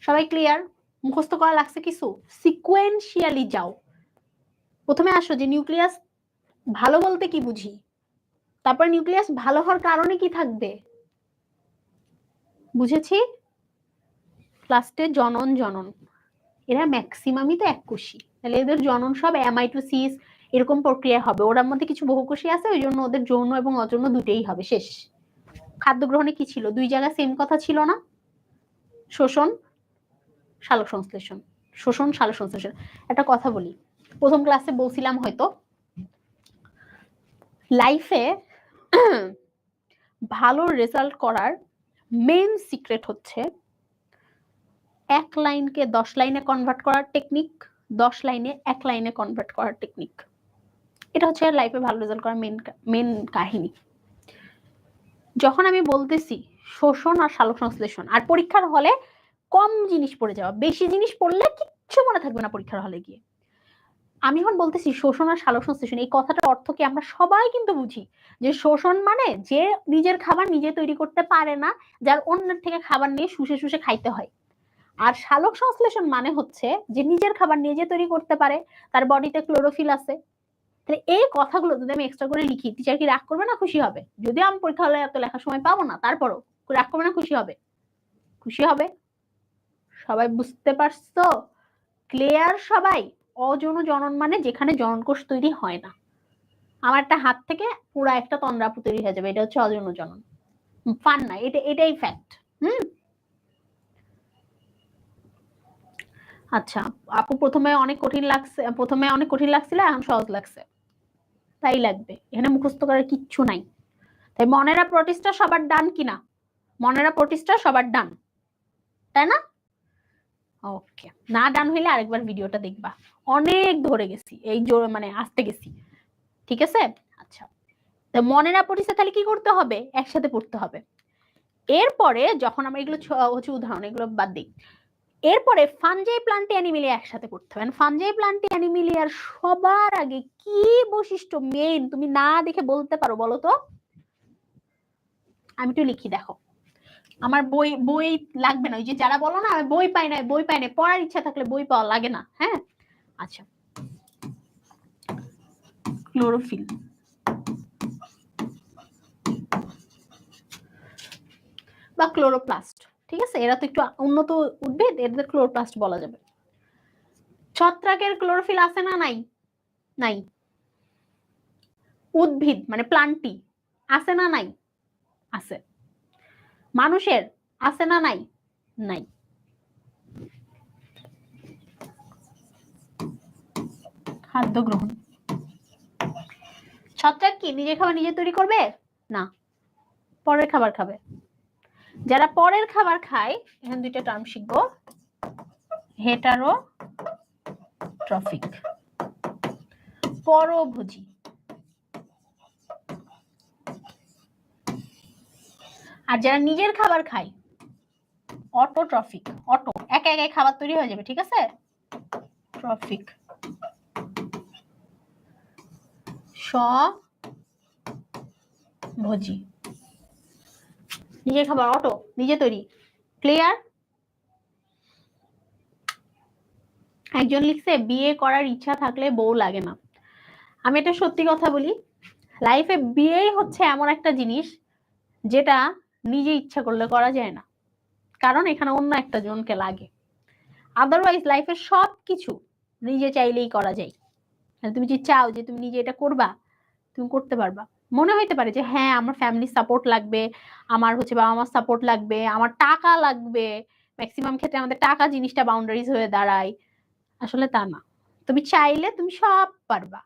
সবাই ক্লিয়ার? মুখস্থ করা লাগছে কিছু? সিকোয়েন্সিয়ালি যাও। প্রথমে আসো যে নিউক্লিয়াস ভালো বলতে কি বুঝি, তারপর নিউক্লিয়াস ভালো হওয়ার কারণে কি থাকবে বুঝেছি। লাস্টে জনন, জনন এরা ম্যাক্সিমামই তো এককোষী, তাহলে এদের জনন সব অ্যামাইটোসিস এরকম প্রক্রিয়া হবে। ওরার মধ্যে কিছু বহুকোষী আছে, ওই জন্য ওদের যৌন এবং অযৌন দুটেই হবে। শেষ। খাদ্য গ্রহণে কি ছিল? 2 জায়গায় সেম কথা ছিল না? শোষণ, সালোক সংশ্লেষণ। শোষণ, সালোক সংশ্লেষণ। একটা কথা বলি, প্রথম ক্লাসে বলছিলাম হয়তো, লাইফে ভালো রেজাল্ট করার মেইন সিক্রেট হচ্ছে 1 লাইনকে 10 লাইনে কনভার্ট করার টেকনিক, 10 লাইনে 1 লাইনে কনভার্ট করার টেকনিক। এটা হচ্ছে লাইফে ভালো রেজাল্ট করার মেইন কাহিনী। যখন আমি বলতেছি শোষণ আর সালোক সংশ্লেষণ, আর পরীক্ষার হলে কম জিনিস পড়ে যাওয়া, বেশি জিনিস পড়লে কিচ্ছু মনে থাকবে না পরীক্ষার হলে গিয়ে। আমি এখন বলতেছি শোষণ আর সালোক সংশ্লেষণ, এই কথাটার অর্থ কি আমরা সবাই কিন্তু বুঝি যে শোষণ মানে যে নিজের খাবার নিজে তৈরি করতে পারে না, যার অন্যের থেকে খাবার নিয়ে শুষে শুষে খাইতে হয়। আর সালোক সংশ্লেষণ মানে হচ্ছে যে নিজের খাবার নিজে তৈরি করতে পারে, তার বডিতে ক্লোরোফিল আছে। তাহলে এই কথাগুলো যদি আমি এক্সট্রা করে লিখি, টিচার কি রাগ করবে না খুশি হবে? যদিও আমি পরীক্ষা হলে এত লেখার সময় পাবো না, তারপরও রাগ করবে না খুশি হবে? খুশি হবে। সবাই বুঝতে পারছো? ক্লিয়ার সবাই? অযৌন জনন মানে যেখানে জননকোষ তৈরি হয় না। আমার একটা হাত থেকে পুরো একটা তন্দ্রাপু তৈরি হয়ে যাবে, এটা হচ্ছে অযৌন জনন। ফান না, এটাই ফ্যাক্ট। আচ্ছা আপু, প্রথমে অনেক কঠিন লাগছিল, এখন সহজ লাগছে। তাই লাগবে, এখানে মুখস্থ করার কিচ্ছু নাই। তাই মনেরা প্রোটিস্টা সবার ডান কিনা? মনেরা প্রোটিস্টা সবার ডান, তাই না? ওকে, না ডান হইলে আরেকবার ভিডিওটা দেখবা। অনেক ধরে গেছি, এই মানে আসতে গেছি, ঠিক আছে? আচ্ছা, তো মনেরা প্রোটিস্টা তাহলে কি করতে হবে? একসাথে পড়তে হবে। এরপরে যখন আমরা এগুলো হচ্ছে উদাহরণ, এগুলো বাদ দিই। এরপরে ফানজাই প্লান্টি অ্যানিমেলিয়া একসাথে করতে হবে। ফানজাই প্লান্টি অ্যানিমেলিয়ার সবার আগে কি বৈশিষ্ট্য মেইন তুমি না দেখে বলতে পারো বলো তো? আমি একটু লিখি, দেখো আমার বই বই লাগবে না, ওই যে যারা বলো না আমি বই পাই না, বই পাই না, পড়ার ইচ্ছা থাকলে বই পাওয়া লাগে না। হ্যাঁ, আচ্ছা, ক্লোরোফিল বা ক্লোরোপ্লাস্ট, ঠিক আছে, এরা তো একটু উন্নত উদ্ভিদ, এদের ক্লোরোপ্লাস্ট বলা যাবে। ছত্রাকের ক্লোরোফিল আছে না নাই? নাই। উদ্ভিদ মানে প্লান্টি আছে না নাই? আছে। মানুষের আছে না নাই? নাই। খাদ্য গ্রহণ, ছত্রাক কি নিজের খাবার নিজে তৈরি করবে না, পরের খাবার খাবে। যারা পরের খাবার খায়, এখানে দুইটা টার্ম শিখবো, হেটারোট্রফিক, পরভোজী। আর যারা নিজের খাবার খায়, অটোট্রফিক। অটো একা একাই খাবার তৈরি হয়ে যাবে, ঠিক আছে, ট্রফিক, স্বভোজী। নিজের খাবার অটো, নিজে তৈরি। ক্লিয়ার? একজন লিখছে বিয়ে করার ইচ্ছা থাকলে বউ লাগে না। আমি এটা সত্যি কথা বলি, লাইফে বিয়েই হচ্ছে এমন একটা জিনিস যেটা নিজে ইচ্ছা করলে করা যায় না, কারণ এখানে অন্য একটা জনকে লাগে। আদারওয়াইজ লাইফের সবকিছু নিজে চাইলেই করা যায়। তুমি যে চাও যে তুমি নিজে এটা করবা, তুমি করতে পারবা। মনে হইতে পারে যে হ্যাঁ আমার ফ্যামিলি সাপোর্ট লাগবে, আমার হচ্ছে বাবা মার সাপোর্ট লাগবে, আমার টাকা লাগবে, ম্যাক্সিমাম ক্ষেত্রে আমাদের টাকা জিনিসটা বাউন্ডারিজ হয়ে দাঁড়ায়। আসলে তা না, তুমি চাইলে তুমি সব পারবা।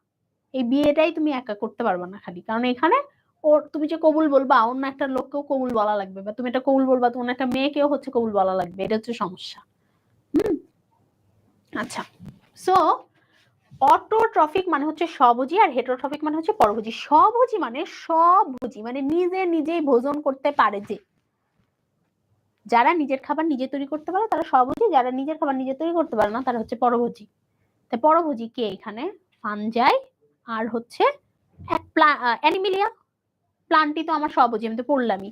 এই বিয়েটাই তুমি একা করতে পারবা না খালি, কারণ এখানে ওর তুমি যে কবুল বলবা অন্য একটা লোককেও কবুল বলা লাগবে, বা তুমি এটা কবুল বলবা তো অন্য একটা মেয়েকেও হচ্ছে কবুল বলা লাগবে, এটা হচ্ছে সমস্যা। আচ্ছা, সো অটোট্রফিক মানে হচ্ছে স্বভোজী, আর হেটারোট্রফিক মানে হচ্ছে পরভোজী। স্বভোজী মানে স্বভোজী মানে নিজে নিজেই ভোজন করতে পারে, যে যারা নিজের খাবার নিজে তৈরি করতে পারে তারা স্বভোজী, যারা নিজের খাবার নিজে তৈরি করতে পারে না তারা হচ্ছে পরভোজী। তাই পরভোজী কে এখানে? ফানজাই আর হচ্ছে অ্যানিমিলিয়া। প্লান্টই তো আমার স্বভোজী, আমি তো পড়লামই।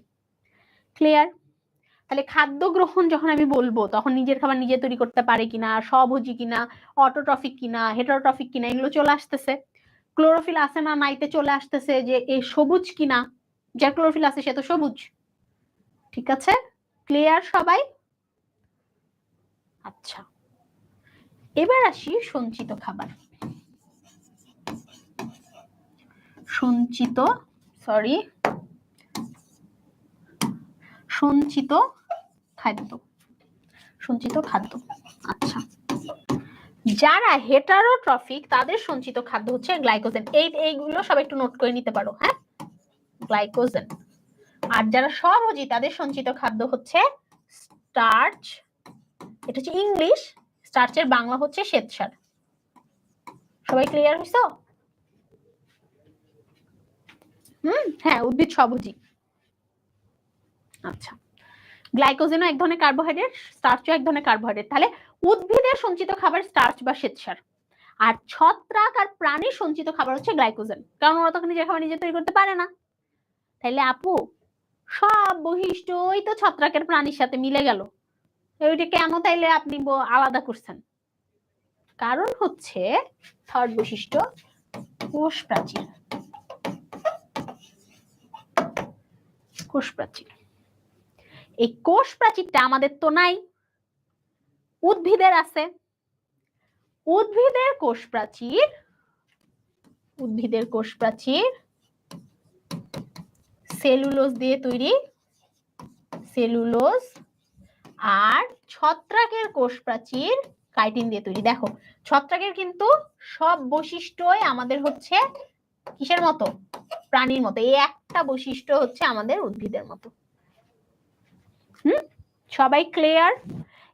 ক্লিয়ার? তাহলে খাদ্য গ্রহণ যখন আমি বলবো তখন নিজের খাবার নিজে তৈরি করতে পারে কিনা, স্বভোজী কিনা, অটোট্রফিক কিনা, হেটারোট্রফিক কিনা, এগুলো চলে আসতেছে। ক্লোরোফিল আছে না নাইতে চলে আসতেছে যে এই সবুজ কিনা, যার ক্লোরোফিল আছে সে তো সবুজ। ঠিক আছে, ক্লিয়ার সবাই? আচ্ছা, এবার আসি সঞ্চিত খাবার। সঞ্চিত খাদ্য, সঞ্চিত খাদ্য। আচ্ছা, যারা হেটারোট্রফিক তাদের সঞ্চিত খাদ্য হচ্ছে গ্লাইকোজেন। এইগুলো সবাই একটু নোট করে নিতে পারো, হ্যাঁ, গ্লাইকোজেন। আর যারা স্বভোজী তাদের সঞ্চিত খাদ্য হচ্ছে স্টার্চ। এটা হচ্ছে ইংলিশ, স্টার্চের বাংলা হচ্ছে শ্বেতসার। সবাই ক্লিয়ার হইছো? হ্যাঁ, উদ্ভিদ স্বভোজী। আচ্ছা, গ্লাইকোজেনও এক ধরনের কার্বোহাইড্রেট, স্টার্চও এক ধরনের কার্বোহাইড্রেট। তাহলে উদ্ভিদের সঞ্চিত খাবার স্টার্চ বা শ্বেতসার, আর ছত্রাক আর প্রাণীর সঞ্চিত খাবার হচ্ছে গ্লাইকোজেন, কারণ ওরা তখন নিজের খাবার নিজে তৈরি করতে পারে না। তাইলে আপু সব বৈশিষ্ট্যই তো ছত্রাকের প্রাণীর সাথে মিলে গেল, ওইটা কেন তাইলে আপনি আলাদা করছেন? কারণ হচ্ছে থার্ড বৈশিষ্ট্য কোষ প্রাচীর। কোষ প্রাচীর, এই কোষ প্রাচীরটা আমাদের তো নাই, উদ্ভিদের আছে। উদ্ভিদের কোষ প্রাচীর সেলুলোজ দিয়ে তৈরি, সেলুলোজ। আর ছত্রাকের কোষ প্রাচীর কাইটিন দিয়ে তৈরি। দেখো ছত্রাকের কিন্তু সব বৈশিষ্ট্যই আমাদের হচ্ছে কিসের মতো? প্রাণীর মতো। এই একটা বৈশিষ্ট্য হচ্ছে আমাদের উদ্ভিদের মতো। সবাই ক্লিয়ার?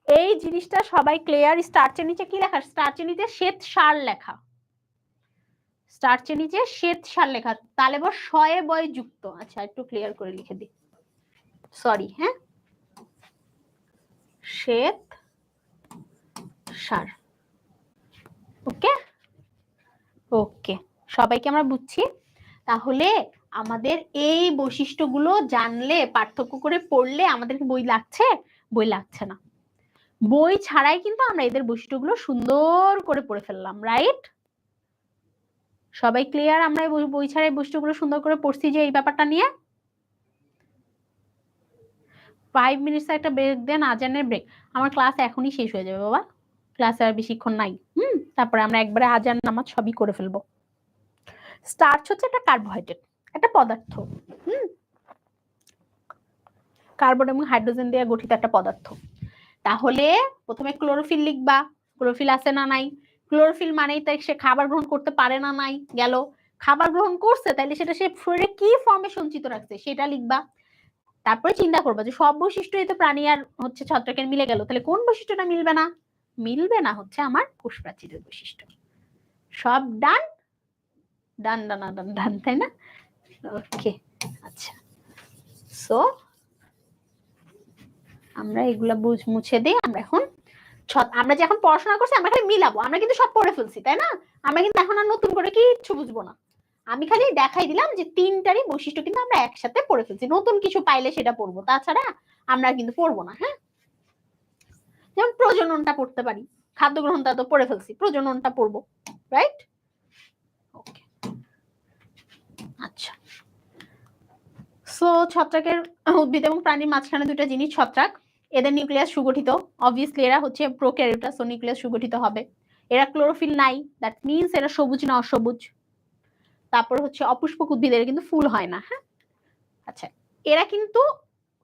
এই জিনিসটা সবাই ক্লিয়ার? স্টার্চের নিচে কি লেখা? স্টার্চের নিচে শ্বেতসার লেখা, স্টার্চের নিচে শ্বেতসার লেখা, তাহলে বল শয়ে বয় যুক্ত। আচ্ছা, একটু ক্লিয়ার করে লিখে দিই, সরি। হ্যাঁ, শ্বেত সার। ওকে ওকে, সবাইকে আমরা বুঝছি। তাহলে আমাদের এই বৈশিষ্ট্যগুলো জানলে, পার্থক্য করে পড়লে আমাদেরকে বই লাগছে? বই লাগছে না। বই ছাড়াই কিন্তু আমরা এদের বৈশিষ্ট্যগুলো সুন্দর করে পড়ে ফেললাম, রাইট? সবাই ক্লিয়ার? আমরা বই ছাড়াই বৈশিষ্ট্যগুলো সুন্দর করে পড়ছি যে এই ব্যাপারটা নিয়ে। 5 মিনিটস একটা ব্রেক দেন, আজানের ব্রেক। আমার ক্লাস এখনই শেষ হয়ে যাবে বাবা, ক্লাস আর বেশিক্ষণ নাই। তারপরে আমরা একবারে আজান নামাজ সবই করে ফেলবো। স্টার্চ হচ্ছে একটা কার্বোহাইড্রেট, একটা পদার্থ। কার্বন এবং হাইড্রোজেন দিয়ে গঠিত একটা পদার্থ। তাহলে প্রথমে ক্লোরোফিল লিখবা। ক্লোরোফিল আছে না নাই? ক্লোরোফিল মানেই তাই সে খাবার গ্রহণ করতে পারে না নাই, গেল। খাবার গ্রহণ করছে, তাইলে সেটা সে শরীরে কি ফর্মে সঞ্চিত রাখছে সেটা লিখবা। তারপরে চিন্তা করবা যে সব বৈশিষ্ট্যই তো প্রাণী আর হচ্ছে ছত্রাকের মিলে গেল, তাহলে কোন বৈশিষ্ট্যটা মিলবে না? মিলবে না হচ্ছে আমার কোষ প্রাচীরের বৈশিষ্ট্য। সব ডান ডান ডান ডান ডান, তাই না? ওকে, আচ্ছা। সো আমরা এগুলা মুছে দিই। আমরা এখন আমরা যে এখন পড়াশোনা করছি আমরা খালি মিলাবো, আমরা কিন্তু সব পড়ে ফেলছি, তাই না? আমরা কিন্তু এখন আর নতুন করে কিচ্ছু বুঝবো না। আমি খালি দেখাই দিলাম যে তিনটারই বৈশিষ্ট্য কিন্তু আমরা একসাথে পড়ে ফেলছি। নতুন কিছু পাইলে সেটা পড়বো, তাছাড়া আমরা কিন্তু পড়বো না। হ্যাঁ, যেমন প্রজননটা পড়তে পারি, খাদ্য গ্রহণটা তো পড়ে ফেলছি, প্রজননটা পড়বো, রাইট? ওকে, আচ্ছা। সো ছত্রাকের, উদ্ভিদ এবং প্রাণীর মাঝখানে দুটো জিনিস ছত্রাক। এদের নিউক্লিয়াস সুগঠিত, অবভিয়াসলি এরা হচ্ছে প্রোক্যারিওটা, সো নিউক্লিয়াস সুগঠিত হবে। এরা ক্লোরোফিল নাই, দ্যাট মিনস এরা সবুজ না অসবুজ। তারপর হচ্ছে অপুষ্পক উদ্ভিদ, এরা কিন্তু ফুল হয় না। হ্যাঁ, আচ্ছা। এরা কিন্তু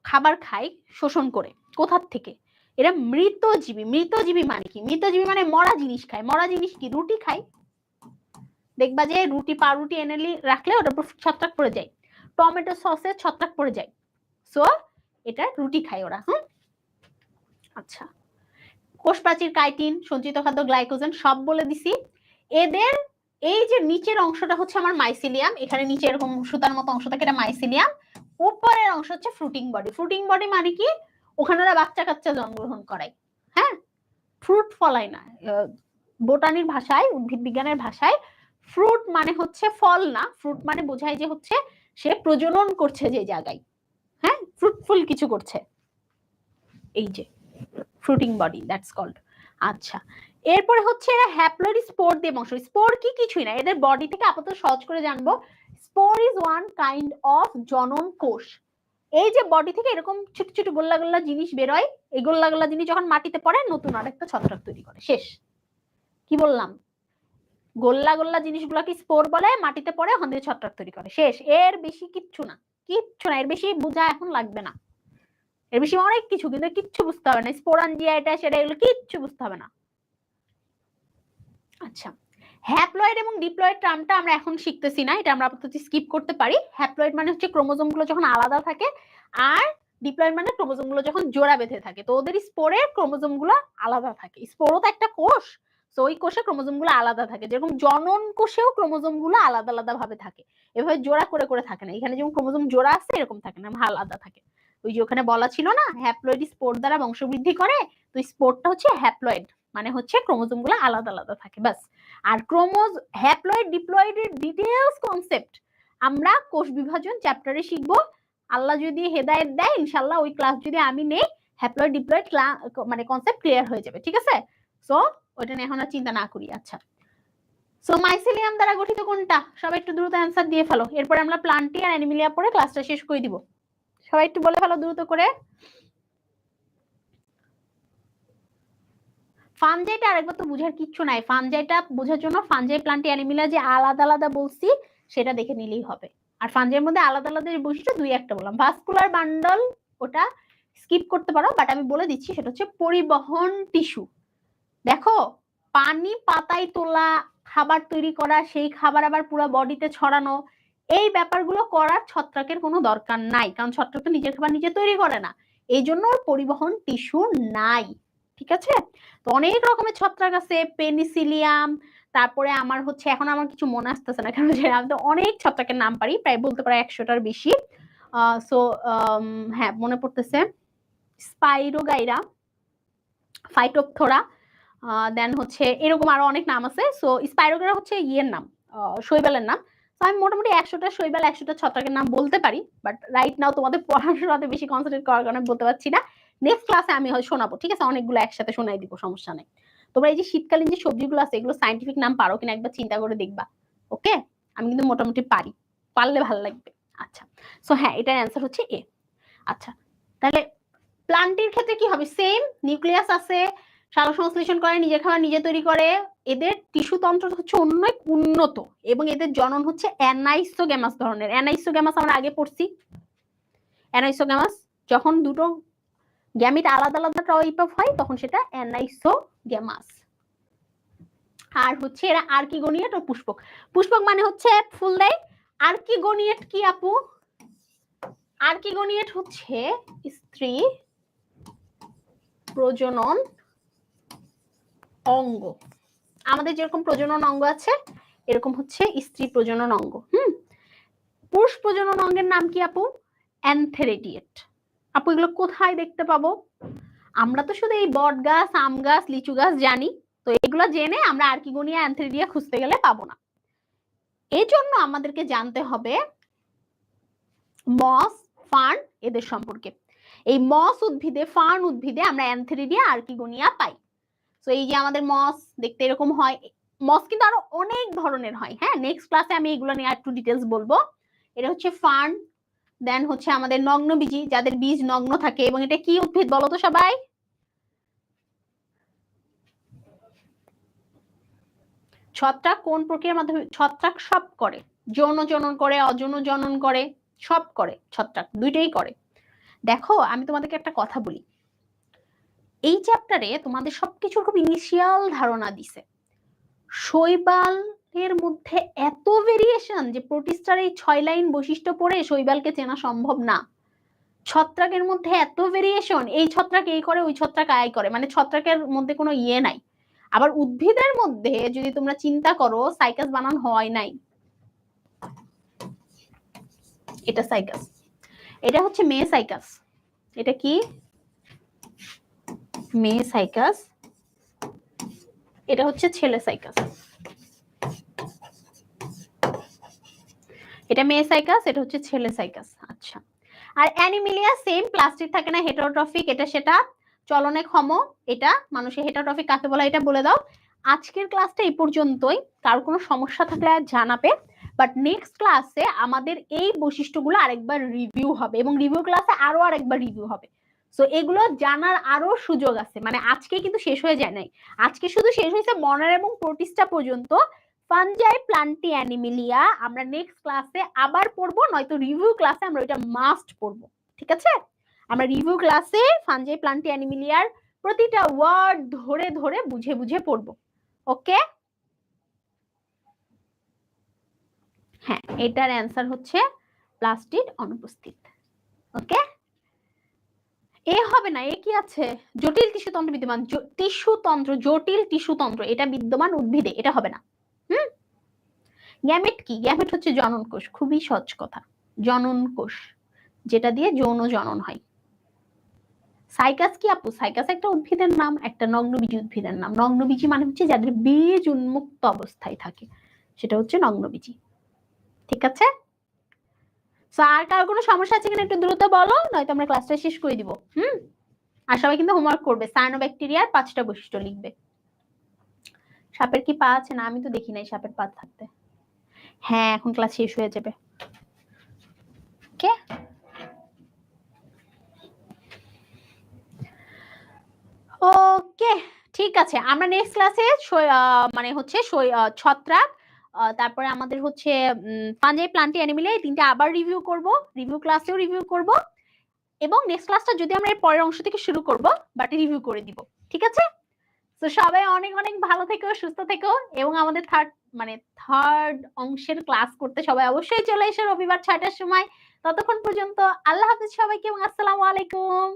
খাবার খায় শোষণ করে। কোথার থেকে? এরা মৃতজীবী। মৃতজীবী মানে কি? মৃতজীবী মানে মরা জিনিস খায়। মরা জিনিস কি? রুটি খায়। দেখবা যে রুটি, পাউরুটি এনে রাখলে ওটার উপর ছত্রাক পড়ে যায়, টমেটো সসে ছত্রাক পড়ে যায়। সো এটা রুটি খায় ওরা। আচ্ছা, কোষ প্রাচীর, কাইটিন, সঞ্চিত খাদ্য, গ্লাইকোজেন সব বলে দিছি। এদের এই যে নিচের অংশটা হচ্ছে আমার মাইসিলিয়াম, এখানে নিচে এরকম সুতার মতো অংশ থাকে, এটা মাইসিলিয়াম। উপরের অংশ হচ্ছে ফ্রুটিং বডি। ফ্রুটিং বডি মানে কি? ওখানে ওরা বাচ্চা কাচ্চা জন্মগ্রহণ করায়। হ্যাঁ, ফ্রুট ফলায় না। বোটানির ভাষায়, উদ্ভিদ বিজ্ঞানের ভাষায় ফ্রুট মানে হচ্ছে ফল না, ফ্রুট মানে বোঝায় যে হচ্ছে সে প্রজনন করছে যে জায়গায়। হ্যাঁ, ফ্রুটফুল কিছু করছে, এই যে ফ্রুটিং বডি, দ্যাটস কল্ড। আচ্ছা, এরপরে হচ্ছে এরা হ্যাপ্লয়েড স্পোর দিয়ে বংশ। স্পোর কি? কিছুই না। এদের বডি থেকে আপাতত সহজ করে জানবো, spore is one kind of জনন কোষ। এই যে বডি থেকে এরকম ছোট ছোট গোল্লা গোল্লা জিনিস বেরোয়, এই গোল্লা গোল্লা জিনিস যখন মাটিতে পড়ে নতুন আরেকটা ছত্রাক তৈরি করে। শেষ। কি বললাম? গোল্লা গোল্লা জিনিসগুলোকে স্পোর বলে, মাটিতে পড়ে ওখান থেকে ছত্রাক তৈরি করে। শেষ। এর বেশি কিচ্ছু না, কিচ্ছু না। এর বেশি বোঝা এখন লাগবে না। এর বেশি অনেক কিছু, কিন্তু কিচ্ছু বুঝতে হবে না। স্পোরাঞ্জিয়া এটা সেটা এগুলো কিচ্ছু বুঝতে হবে না। আচ্ছা, হ্যাপ্লয়েড এবং ডিপ্লয়েড টার্মটা আমরা এখন শিখতেছি না, এটা আমরা আপাতত স্কিপ করতে পারি। হ্যাপ্লয়েড মানে হচ্ছে ক্রোমোজোম গুলো যখন আলাদা থাকে, আর ডিপ্লয়েড মানে ক্রোমোজোম গুলো যখন জোড়া বেঁধে থাকে। তো ওদের স্পোরের ক্রোমোজোম গুলো আলাদা থাকে। স্পোরও তো একটা কোষ, তো ওই কোষে ক্রোমোজোম গুলো আলাদা থাকে। যেরকম জনন কোষেও ক্রোমোজোম গুলো আলাদা আলাদা ভাবে থাকে, এভাবে জোড়া করে করে থাকে না। এখানে যেমন ক্রোমোজোম জোড়া আছে এরকম থাকে না, আলাদা থাকে। ওই যে ওখানে বলা ছিল না, হ্যাপ্লয়েড স্পোর দ্বারা বংশবৃদ্ধি করে, তো স্পোরটা হচ্ছে হ্যাপ্লয়েড, মানে হচ্ছে ক্রোমোজোম গুলো আলাদা আলাদা থাকে, বাস। আর হ্যাপ্লয়েড ডিপ্লয়েডের ডিটেইলস কনসেপ্ট আমরা কোষ বিভাজন চ্যাপ্টারে শিখবো। আল্লাহ যদি হেদায়েত দেয় ইনশাআল্লাহ ওই ক্লাস যদি আমি নেই, হ্যাপ্লয়েড ডিপ্লয়েড মানে কনসেপ্ট ক্লিয়ার হয়ে যাবে, ঠিক আছে? সো ওইটা নিয়ে এখন আর চিন্তা না করি। আচ্ছা, সো মাইসিলিয়াম দ্বারা গঠিত কোনটা? সবাই একটু দ্রুত অ্যান্সার দিয়ে ফেলো, এরপরে আমরা প্লান্টি আর অ্যানিমেলিয়া পড়ে ক্লাসটা শেষ করে দিব। সবাই একটু বলে ফেলো দ্রুত করে। ফানজাইটা আরেকবার তো বুঝার কিচ্ছু নাই। ফানজাইটা বোঝার জন্য ফানজাই, প্লান্টি, অ্যানিমেলিয়া যে আলাদা আলাদা বলছি সেটা দেখে নিলেই হবে। আর ফানজাইয়ের মধ্যে আলাদা আলাদা বৈশিষ্ট্য দুই একটা বললাম। ভাস্কুলার বান্ডল ওটা স্কিপ করতে পারো, বাট আমি বলে দিচ্ছি সেটা হচ্ছে পরিবহন টিস্যু। দেখো, পানি পাতায় তোলা, খাবার তৈরি করা, সেই খাবার আবার পুরো বডিতে ছড়ানো, এই ব্যাপারগুলো করার ছত্রাকের কোনো দরকার নাই, কারণ ছত্রাক তো নিজের খাবার নিজে তৈরি করে না, এই জন্য পরিবহন টিস্যু নাই, ঠিক আছে? তো অনেক রকমের ছত্রাক আছে, পেনিসিলিয়াম, তারপরে আমার হচ্ছে এখন আমার কিছু মনে আসতেছে না, কারণ আমি তো অনেক ছত্রাকের নাম পারি, প্রায় বলতে পারি 100টার বেশি। সো হ্যাঁ, মনে পড়তেছে, স্পাইরোগাইরা, ফাইটোপথোরা, দেন হচ্ছে এরকম আরো অনেক নাম আছে। সো স্পাইরোগাইরা হচ্ছে ইয়ের নাম, শৈবালের নাম। তো আমি মোটামুটি 100টা শৈবাল 100টা ছত্রাকের নাম বলতে পারি, বাট রাইট নাও তোমাদের পড়াশোনাতে বেশি কনসেন্ট্রেট করার কারণে বলতে পারছি না। নেক্সট ক্লাসে আমি হয়তো শোনাবো, ঠিক আছে? অনেকগুলো একসাথে শোনাই দিব, সমস্যা নেই। তোমরা এই যে শীতকালীন যে সবজিগুলো আছে এগুলো সাইন্টিফিক নাম পারো কিনা একবার চিন্তা করে দেখবা। ওকে, আমি কিন্তু মোটামুটি পারি, পারলে ভালো লাগবে। আচ্ছা, সো হ্যাঁ, এটার অ্যান্সার হচ্ছে এ। আচ্ছা, তাহলে প্লান্টের ক্ষেত্রে কি হবে? সেম, নিউক্লিয়াস আছে, সালোক সংশ্লেষণ করে, নিজের খাবার নিজে তৈরি করে। এদের টিস্যু তন্ত্র হচ্ছে অনেক উন্নত এবং এদের জনন হচ্ছে অ্যানাইসোগ্যামাস ধরনের। অ্যানাইসোগ্যামাস আমরা আগে পড়ছি। অ্যানাইসোগ্যামাস যখন দুটো গ্যামিট আলাদা আলাদা টাইপ অফ হয় তখন সেটা অ্যানাইসোগ্যামাস। আর হচ্ছে এরা আর্কিগোনিয়েট ও পুষ্পক। পুষ্পক মানে হচ্ছে ফুল দেয়। আর্কিগোনিয়েট কি আপু? আর্কিগোনিয়েট হচ্ছে স্ত্রী প্রজনন অঙ্গ। আমাদের যেরকম প্রজনন অঙ্গ আছে এরকম হচ্ছে স্ত্রী প্রজনন অঙ্গ। পুরুষ প্রজনন অঙ্গের নাম কি আপু? অ্যানথেরিডিয়েট। আপু এগুলো কোথায় দেখতে পাবো? আমরা তো শুধু এই বট গাছ, আম গাছ, লিচু গাছ জানি, তো এগুলো জেনে আমরা আর্কিগোনিয়া, অ্যানথেরিডিয়া খুঁজতে গেলে পাবো না। এই জন্য আমাদেরকে জানতে হবে মস, ফার্ন এদের সম্পর্কে। এই মস উদ্ভিদে, ফার্ন উদ্ভিদে আমরা অ্যানথেরিডিয়া, আর্কিগোনিয়া পাই। তো এই যে আমাদের মস দেখতে এরকম হয়। মস কিন্তু আরো অনেক ধরনের হয়। হ্যাঁ, নেক্সট ক্লাসে আমি এগুলো নিয়ে একটু ডিটেলস বলবো। এটা হচ্ছে ফার্ন। দেন হচ্ছে আমাদের নগ্নবীজি, যাদের বীজ নগ্ন থাকে। এবং এটা কি উদ্ভিদ বলো তো সবাই? ছত্রাক কোন প্রক্রিয়ার মাধ্যমে? ছত্রাক সব করে, যৌন জনন করে, অযৌন জনন করে, সব করে। ছত্রাক দুইটাই করে। দেখো আমি তোমাদেরকে একটা কথা বলি, এই চ্যাপ্টারে তোমাদের সবকিছুর খুব ইনিশিয়াল ধারণা দিছে। শৈবালের মধ্যে এত ভেরিয়েশন যে প্রোটিস্টার এই 6 লাইন বৈশিষ্ট্য পড়ে শৈবালকে চেনা সম্ভব না। ছত্রাকের মধ্যে এত ভেরিয়েশন, এই ছত্রাক এই করে, ওই ছত্রাক আয় করে, মানে ছত্রাকের মধ্যে কোনো ইয়ে নাই। আবার উদ্ভিদের মধ্যে যদি তোমরা চিন্তা করো, সাইকাস বানান হয় নাই। এটা সাইকাস, এটা হচ্ছে মেয়ে সাইকাস। এটা কি? মেয়ে সাইকাস। এটা হচ্ছে ছেলে সাইকাস। এটা মেয়ে সাইকাস, এটা হচ্ছে ছেলে সাইকাস। আচ্ছা, আর অ্যানিমিলিয়া সেম, প্লাস্টিক থাকে না, হেটারোট্রফিক, এটা সেটা, চলনে ক্ষম। এটা মানুষের হেটারোট্রফিক কাকে বলে এটা বলে দাও। আজকের ক্লাসটা এই পর্যন্তই। কার কোনো সমস্যা থাকলে জানাবে, বাট নেক্সট ক্লাসে আমাদের এই বৈশিষ্ট্যগুলো আরেকবার রিভিউ হবে এবং রিভিউ ক্লাসে আরো আরেকবার রিভিউ হবে। সো এগুলো জানার আরো সুযোগ আছে, মানে আজকে কিন্তু শেষ হয়ে যায় নাই। আজকে শুধু শেষ হয়েছে মনার এবং প্রোটিস্টা পর্যন্ত। ফানজাই, প্লান্টি, অ্যানিমিলিয়া আমরা নেক্সট ক্লাসে আবার পড়বো, নয়তো রিভিউ ক্লাসে আমরা ওইটা মাস্ট পড়বো। ঠিক আছে? আমরা রিভিউ ক্লাসে ফানজাই, প্লান্টি, অ্যানিমিলিয়ার প্রতিটা ওয়ার্ড ধরে ধরে বুঝে বুঝে পড়বো। ওকে? হ্যাঁ, এটার অ্যান্সার হচ্ছে প্লাস্টিড অনুপস্থিত। ওকে, এ হবে না। এ কি আছে? জটিল টিস্যুতন্ত্র বিদ্যমান। টিস্যুতন্ত্র, জটিল টিস্যুতন্ত্র এটা বিদ্যমান উদ্ভিদে, এটা হবে না। গ্যামেট কি? গ্যামেট হচ্ছে জনন কোষ। খুবই সহজ কথা, জনন কোষ, যেটা দিয়ে যৌন জনন হয়। সাইকাস কি আপু? সাইকাস একটা উদ্ভিদের নাম, একটা নগ্নবীজি উদ্ভিদের নাম। নগ্নবীজি মানে হচ্ছে যাদের বীজ উন্মুক্ত অবস্থায় থাকে, সেটা হচ্ছে নগ্নবীজি। ঠিক আছে? আর কার কোনো সমস্যা আছে কিনা একটু দ্রুত বলো, নয়তো আমরা ক্লাসটা শেষ করে দিব। আর সবাই কিন্তু হোমওয়ার্ক করবে, সায়ানোব্যাকটেরিয়ার 5টা বৈশিষ্ট্য লিখবে। সাপের কি পা আছে? না, আমি তো দেখি নাই সাপের পা থাকতে। হ্যাঁ, এখন ক্লাস শেষ হয়ে যাবে। ওকে, ওকে, ঠিক আছে। আমরা নেক্সট ক্লাসে মানে হচ্ছে ছত্রাক, তারপরে আমাদের হচ্ছে ফানজাই, প্লান্টি, অ্যানিমিলিয়া, এই 3টা আবার রিভিউ করব। রিভিউ ক্লাসেও রিভিউ করব এবং নেক্সট ক্লাসটা যদি আমরা এর পরের অংশ থেকে শুরু করব, বাট রিভিউ করে দিব। ঠিক আছে? তো সবাই অনেক অনেক ভালো থেকো, সুস্থ থেকো এবং আমাদের থার্ড অংশের ক্লাস করতে সবাই অবশ্যই চলে এসো রবিবার 6টার সময়। ততক্ষণ পর্যন্ত আল্লাহ হাফেজ সবাইকে এবং আসসালামু আলাইকুম।